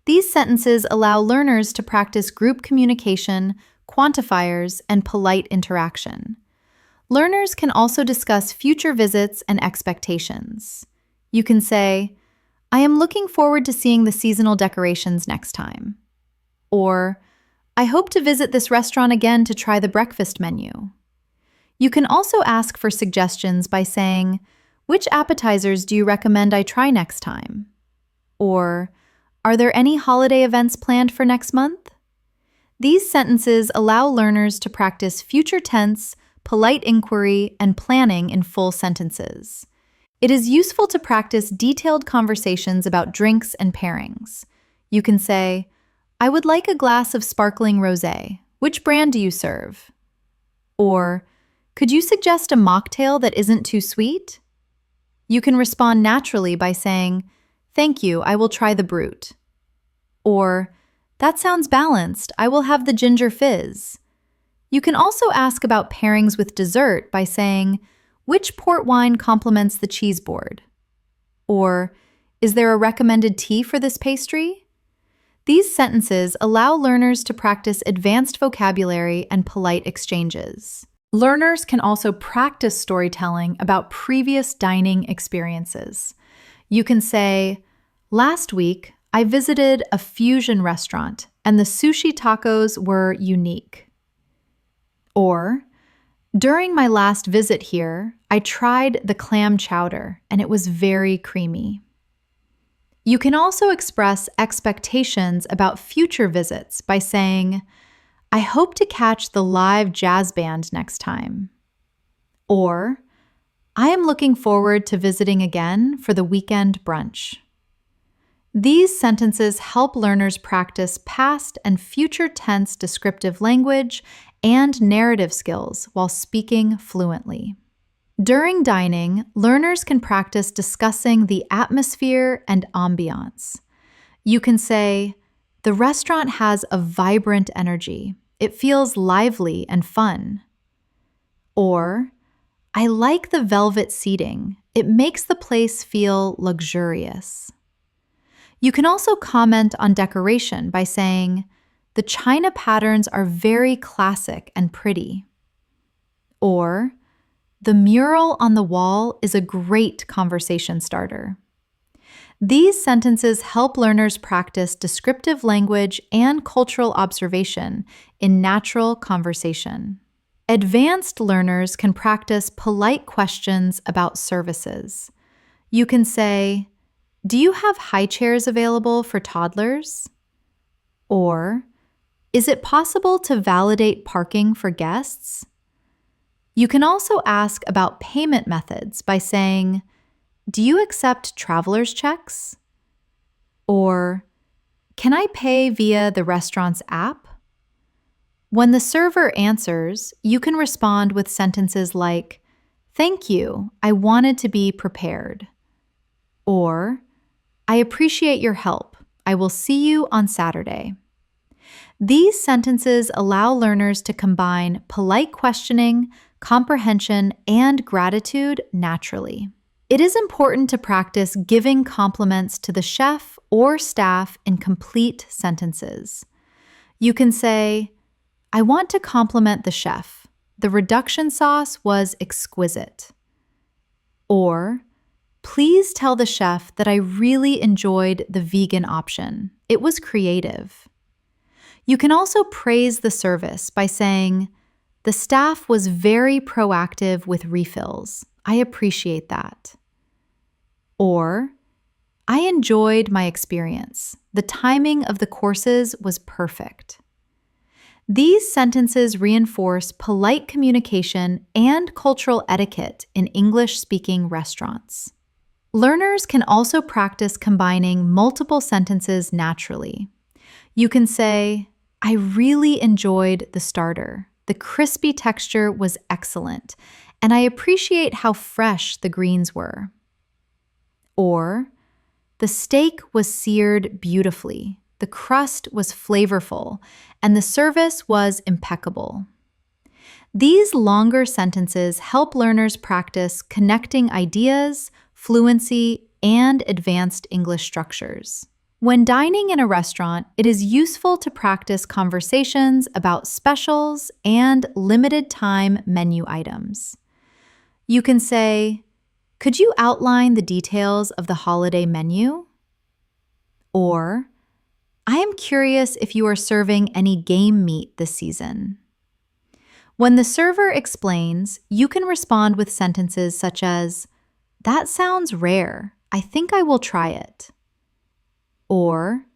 These sentences allow learners to practice group communication, quantifiers, and polite interaction. Learners can also discuss future visits and expectations. You can say, "I am looking forward to seeing the seasonal decorations next time." Or, "I hope to visit this restaurant again to try the breakfast menu." You can also ask for suggestions by saying, "Which appetizers do you recommend I try next time?" Or, "Are there any holiday events planned for next month?" These sentences allow learners to practice future tense, polite inquiry, and planning in full sentences. It is useful to practice detailed conversations about drinks and pairings. You can say, "I would like a glass of sparkling rosé. Which brand do you serve?" Or, "Could you suggest a mocktail that isn't too sweet?" You can respond naturally by saying, "Thank you, I will try the Brut." Or, "That sounds balanced. I will have the ginger fizz." You can also ask about pairings with dessert by saying, "Which port wine complements the cheese board?" Or, "Is there a recommended tea for this pastry?" These sentences allow learners to practice advanced vocabulary and polite exchanges. Learners can also practice storytelling about previous dining experiences. You can say, "Last week, I visited a fusion restaurant and the sushi tacos were unique." Or, "During my last visit here, I tried the clam chowder and it was very creamy." You can also express expectations about future visits by saying, "I hope to catch the live jazz band next time." Or, "I am looking forward to visiting again for the weekend brunch." These sentences help learners practice past and future tense descriptive language and narrative skills while speaking fluently. During dining, learners can practice discussing the atmosphere and ambiance. You can say, "The restaurant has a vibrant energy. It feels lively and fun." Or, "I like the velvet seating. It makes the place feel luxurious." You can also comment on decoration by saying, "The china patterns are very classic and pretty." Or, "The mural on the wall is a great conversation starter." These sentences help learners practice descriptive language and cultural observation in natural conversation. Advanced learners can practice polite questions about services. You can say, "Do you have high chairs available for toddlers?" Or, "Is it possible to validate parking for guests?" You can also ask about payment methods by saying, "Do you accept traveler's checks?" Or, "Can I pay via the restaurant's app?" When the server answers, you can respond with sentences like, "Thank you, I wanted to be prepared." Or, "I appreciate your help. I will see you on Saturday." These sentences allow learners to combine polite questioning, comprehension, and gratitude naturally. It is important to practice giving compliments to the chef or staff in complete sentences. You can say, "I want to compliment the chef. The reduction sauce was exquisite." Or, "Please tell the chef that I really enjoyed the vegan option. It was creative." You can also praise the service by saying, "The staff was very proactive with refills. I appreciate that." Or, "I enjoyed my experience. The timing of the courses was perfect." These sentences reinforce polite communication and cultural etiquette in English-speaking restaurants. Learners can also practice combining multiple sentences naturally. You can say, "I really enjoyed the starter. The crispy texture was excellent, and I appreciate how fresh the greens were." Or, "The steak was seared beautifully. The crust was flavorful, and the service was impeccable." These longer sentences help learners practice connecting ideas, fluency, and advanced English structures. When dining in a restaurant, it is useful to practice conversations about specials and limited-time menu items. You can say, "Could you outline the details of the holiday menu?" Or, "I am curious if you are serving any game meat this season." When the server explains, you can respond with sentences such as, "That sounds rare. I think I will try it." Or,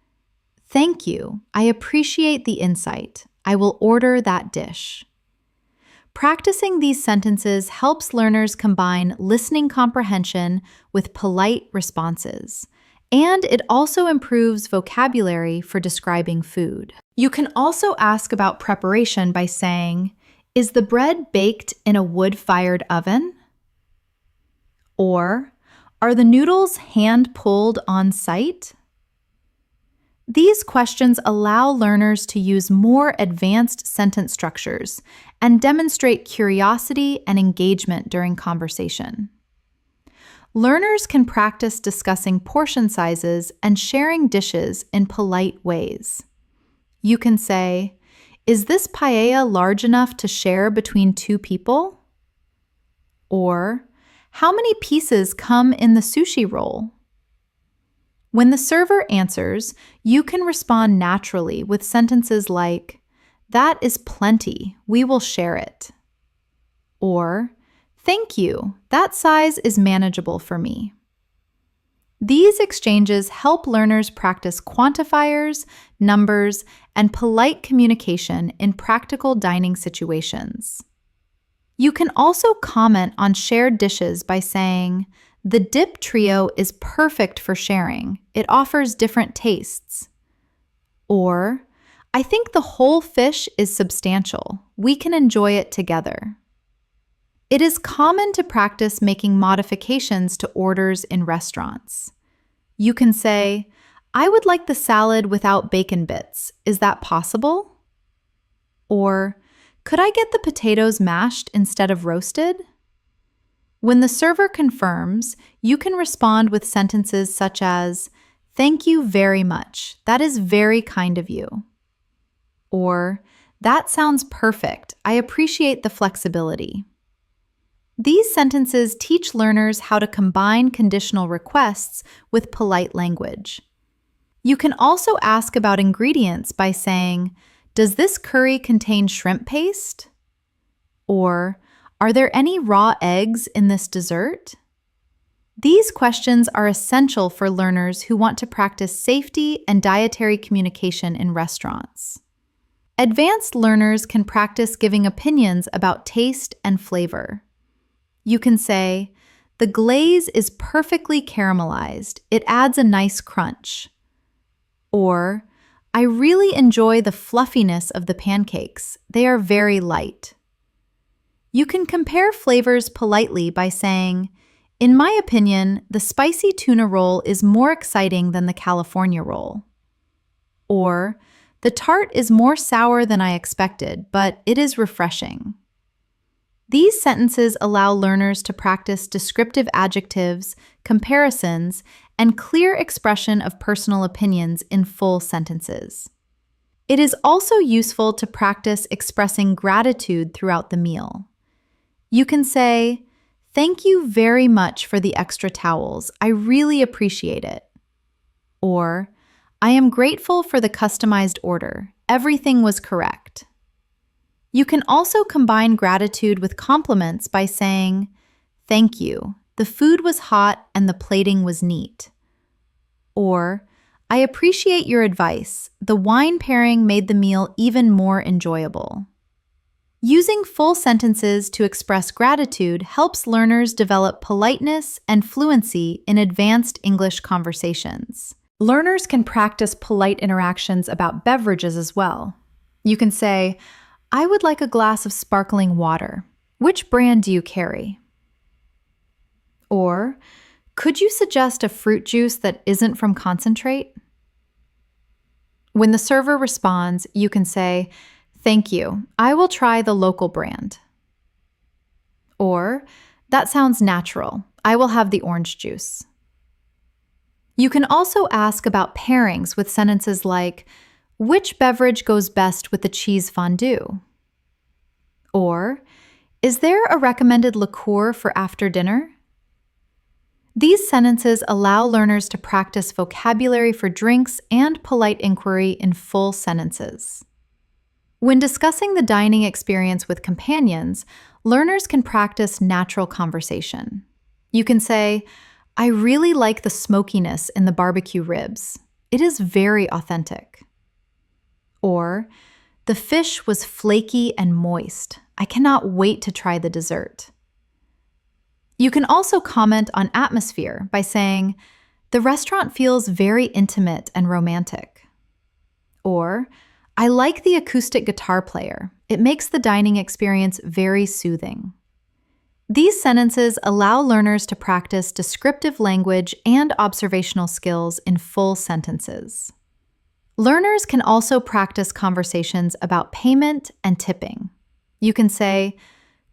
"Thank you. I appreciate the insight. I will order that dish." Practicing these sentences helps learners combine listening comprehension with polite responses, and it also improves vocabulary for describing food. You can also ask about preparation by saying, "Is the bread baked in a wood-fired oven?" Or, "Are the noodles hand-pulled on site?" These questions allow learners to use more advanced sentence structures and demonstrate curiosity and engagement during conversation. Learners can practice discussing portion sizes and sharing dishes in polite ways. You can say, "Is this paella large enough to share between two people?" Or, "How many pieces come in the sushi roll?" When the server answers, you can respond naturally with sentences like, "That is plenty, we will share it." Or, "Thank you, that size is manageable for me." These exchanges help learners practice quantifiers, numbers, and polite communication in practical dining situations. You can also comment on shared dishes by saying, "The dip trio is perfect for sharing. It offers different tastes." Or, "I think the whole fish is substantial. We can enjoy it together." It is common to practice making modifications to orders in restaurants. You can say, "I would like the salad without bacon bits. Is that possible?" Or, "Could I get the potatoes mashed instead of roasted?" When the server confirms, you can respond with sentences such as, "Thank you very much. That is very kind of you." Or, "That sounds perfect. I appreciate the flexibility." These sentences teach learners how to combine conditional requests with polite language. You can also ask about ingredients by saying, "Does this curry contain shrimp paste?" Or, "Are there any raw eggs in this dessert?" These questions are essential for learners who want to practice safety and dietary communication in restaurants. Advanced learners can practice giving opinions about taste and flavor. You can say, "The glaze is perfectly caramelized. It adds a nice crunch." Or, "I really enjoy the fluffiness of the pancakes. They are very light." You can compare flavors politely by saying, "In my opinion, the spicy tuna roll is more exciting than the California roll." Or, "The tart is more sour than I expected, but it is refreshing." These sentences allow learners to practice descriptive adjectives, comparisons, and clear expression of personal opinions in full sentences. It is also useful to practice expressing gratitude throughout the meal. You can say, "Thank you very much for the extra towels. I really appreciate it." Or, "I am grateful for the customized order. Everything was correct." You can also combine gratitude with compliments by saying, "Thank you. The food was hot and the plating was neat." Or, "I appreciate your advice. The wine pairing made the meal even more enjoyable." Using full sentences to express gratitude helps learners develop politeness and fluency in advanced English conversations. Learners can practice polite interactions about beverages as well. You can say, "I would like a glass of sparkling water. Which brand do you carry?" Or, "Could you suggest a fruit juice that isn't from concentrate?" When the server responds, you can say, "Thank you. I will try the local brand." Or, "That sounds natural. I will have the orange juice." You can also ask about pairings with sentences like, "Which beverage goes best with the cheese fondue?" Or, "Is there a recommended liqueur for after dinner?" These sentences allow learners to practice vocabulary for drinks and polite inquiry in full sentences. When discussing the dining experience with companions, learners can practice natural conversation. You can say, "I really like the smokiness in the barbecue ribs. It is very authentic." Or, "The fish was flaky and moist. I cannot wait to try the dessert." You can also comment on atmosphere by saying, "The restaurant feels very intimate and romantic." Or, "I like the acoustic guitar player. It makes the dining experience very soothing." These sentences allow learners to practice descriptive language and observational skills in full sentences. Learners can also practice conversations about payment and tipping. You can say,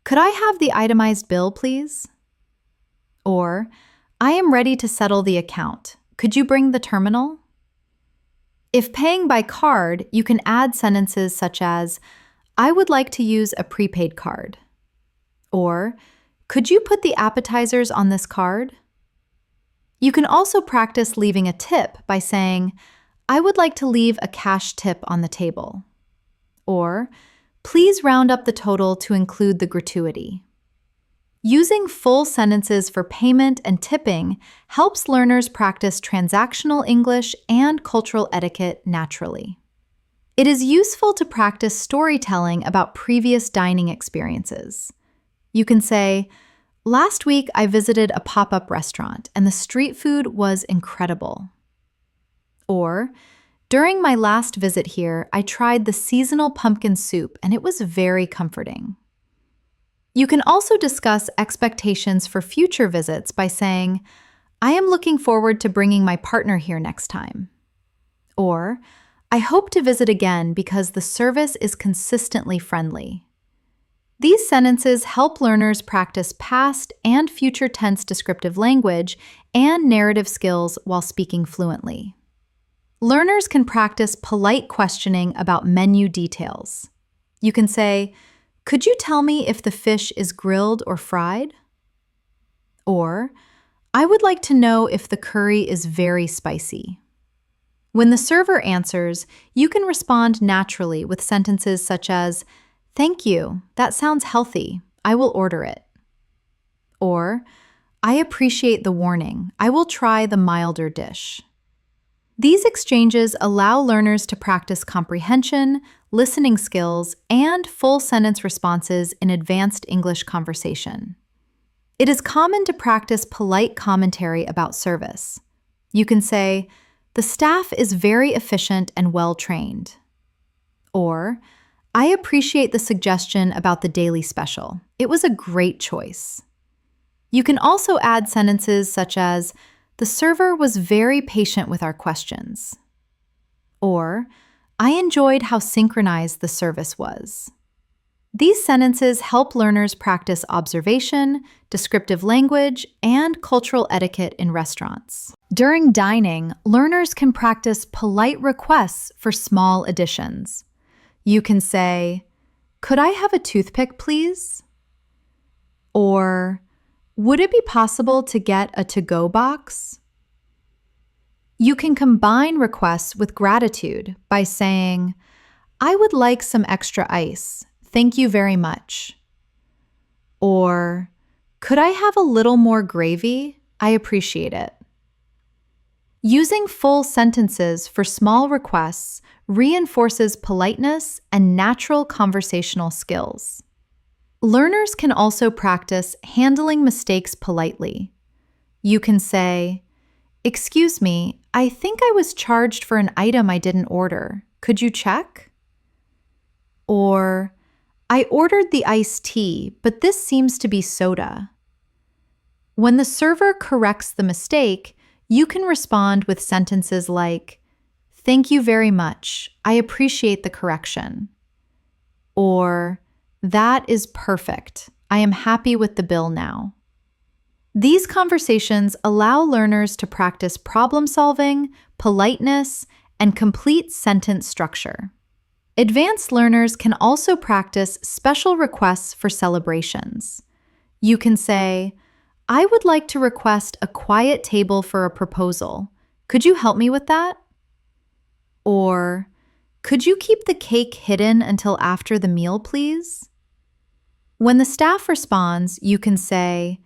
"Could I have the itemized bill, please?" Or, I am ready to settle the account. Could you bring the terminal? If paying by card, you can add sentences such as, I would like to use a prepaid card. Or, could you put the appetizers on this card? You can also practice leaving a tip by saying, I would like to leave a cash tip on the table. Or, please round up the total to include the gratuity. Using full sentences for payment and tipping helps learners practice transactional English and cultural etiquette naturally. It is useful to practice storytelling about previous dining experiences. You can say, last week I visited a pop-up restaurant and the street food was incredible. Or, during my last visit here, I tried the seasonal pumpkin soup and it was very comforting. You can also discuss expectations for future visits by saying, I am looking forward to bringing my partner here next time. Or, I hope to visit again because the service is consistently friendly. These sentences help learners practice past and future tense descriptive language and narrative skills while speaking fluently. Learners can practice polite questioning about menu details. You can say, could you tell me if the fish is grilled or fried? Or, I would like to know if the curry is very spicy. When the server answers, you can respond naturally with sentences such as, thank you, that sounds healthy, I will order it. Or, I appreciate the warning, I will try the milder dish. These exchanges allow learners to practice comprehension, listening skills, and full sentence responses in advanced English conversation. It is common to practice polite commentary about service. You can say, the staff is very efficient and well-trained. Or, I appreciate the suggestion about the daily special. It was a great choice. You can also add sentences such as, the server was very patient with our questions. Or, I enjoyed how synchronized the service was. These sentences help learners practice observation, descriptive language, and cultural etiquette in restaurants. During dining, learners can practice polite requests for small additions. You can say, could I have a toothpick, please? Or, would it be possible to get a to-go box? You can combine requests with gratitude by saying, I would like some extra ice. Thank you very much. Or, could I have a little more gravy? I appreciate it. Using full sentences for small requests reinforces politeness and natural conversational skills. Learners can also practice handling mistakes politely. You can say, excuse me, I think I was charged for an item I didn't order. Could you check? Or, I ordered the iced tea, but this seems to be soda. When the server corrects the mistake, you can respond with sentences like, thank you very much. I appreciate the correction. Or, that is perfect. I am happy with the bill now. These conversations allow learners to practice problem solving, politeness, and complete sentence structure. Advanced learners can also practice special requests for celebrations. You can say, I would like to request a quiet table for a proposal. Could you help me with that? Or, could you keep the cake hidden until after the meal, please? When the staff responds, you can say,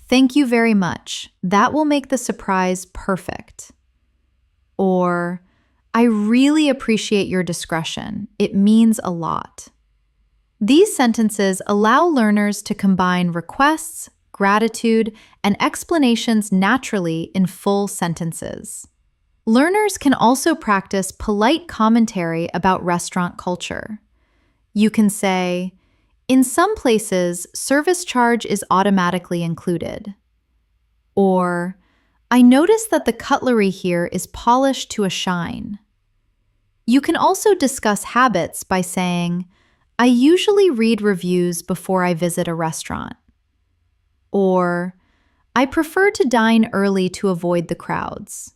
thank you very much. That will make the surprise perfect. Or, I really appreciate your discretion. It means a lot. These sentences allow learners to combine requests, gratitude, and explanations naturally in full sentences. Learners can also practice polite commentary about restaurant culture. You can say, in some places, service charge is automatically included. Or, I noticed that the cutlery here is polished to a shine. You can also discuss habits by saying, I usually read reviews before I visit a restaurant. Or, I prefer to dine early to avoid the crowds.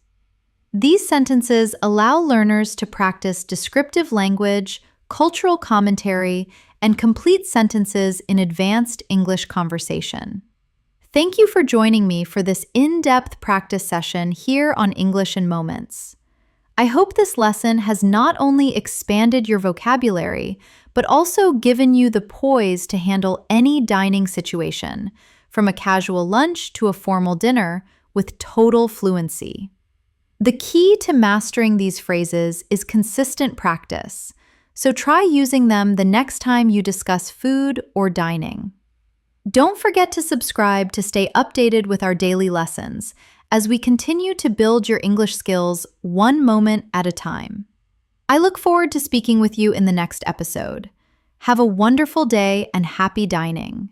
These sentences allow learners to practice descriptive language, cultural commentary, and complete sentences in advanced English conversation. Thank you for joining me for this in-depth practice session here on English in Moments. I hope this lesson has not only expanded your vocabulary, but also given you the poise to handle any dining situation, from a casual lunch to a formal dinner, with total fluency. The key to mastering these phrases is consistent practice, so try using them the next time you discuss food or dining. Don't forget to subscribe to stay updated with our daily lessons as we continue to build your English skills one moment at a time. I look forward to speaking with you in the next episode. Have a wonderful day and happy dining.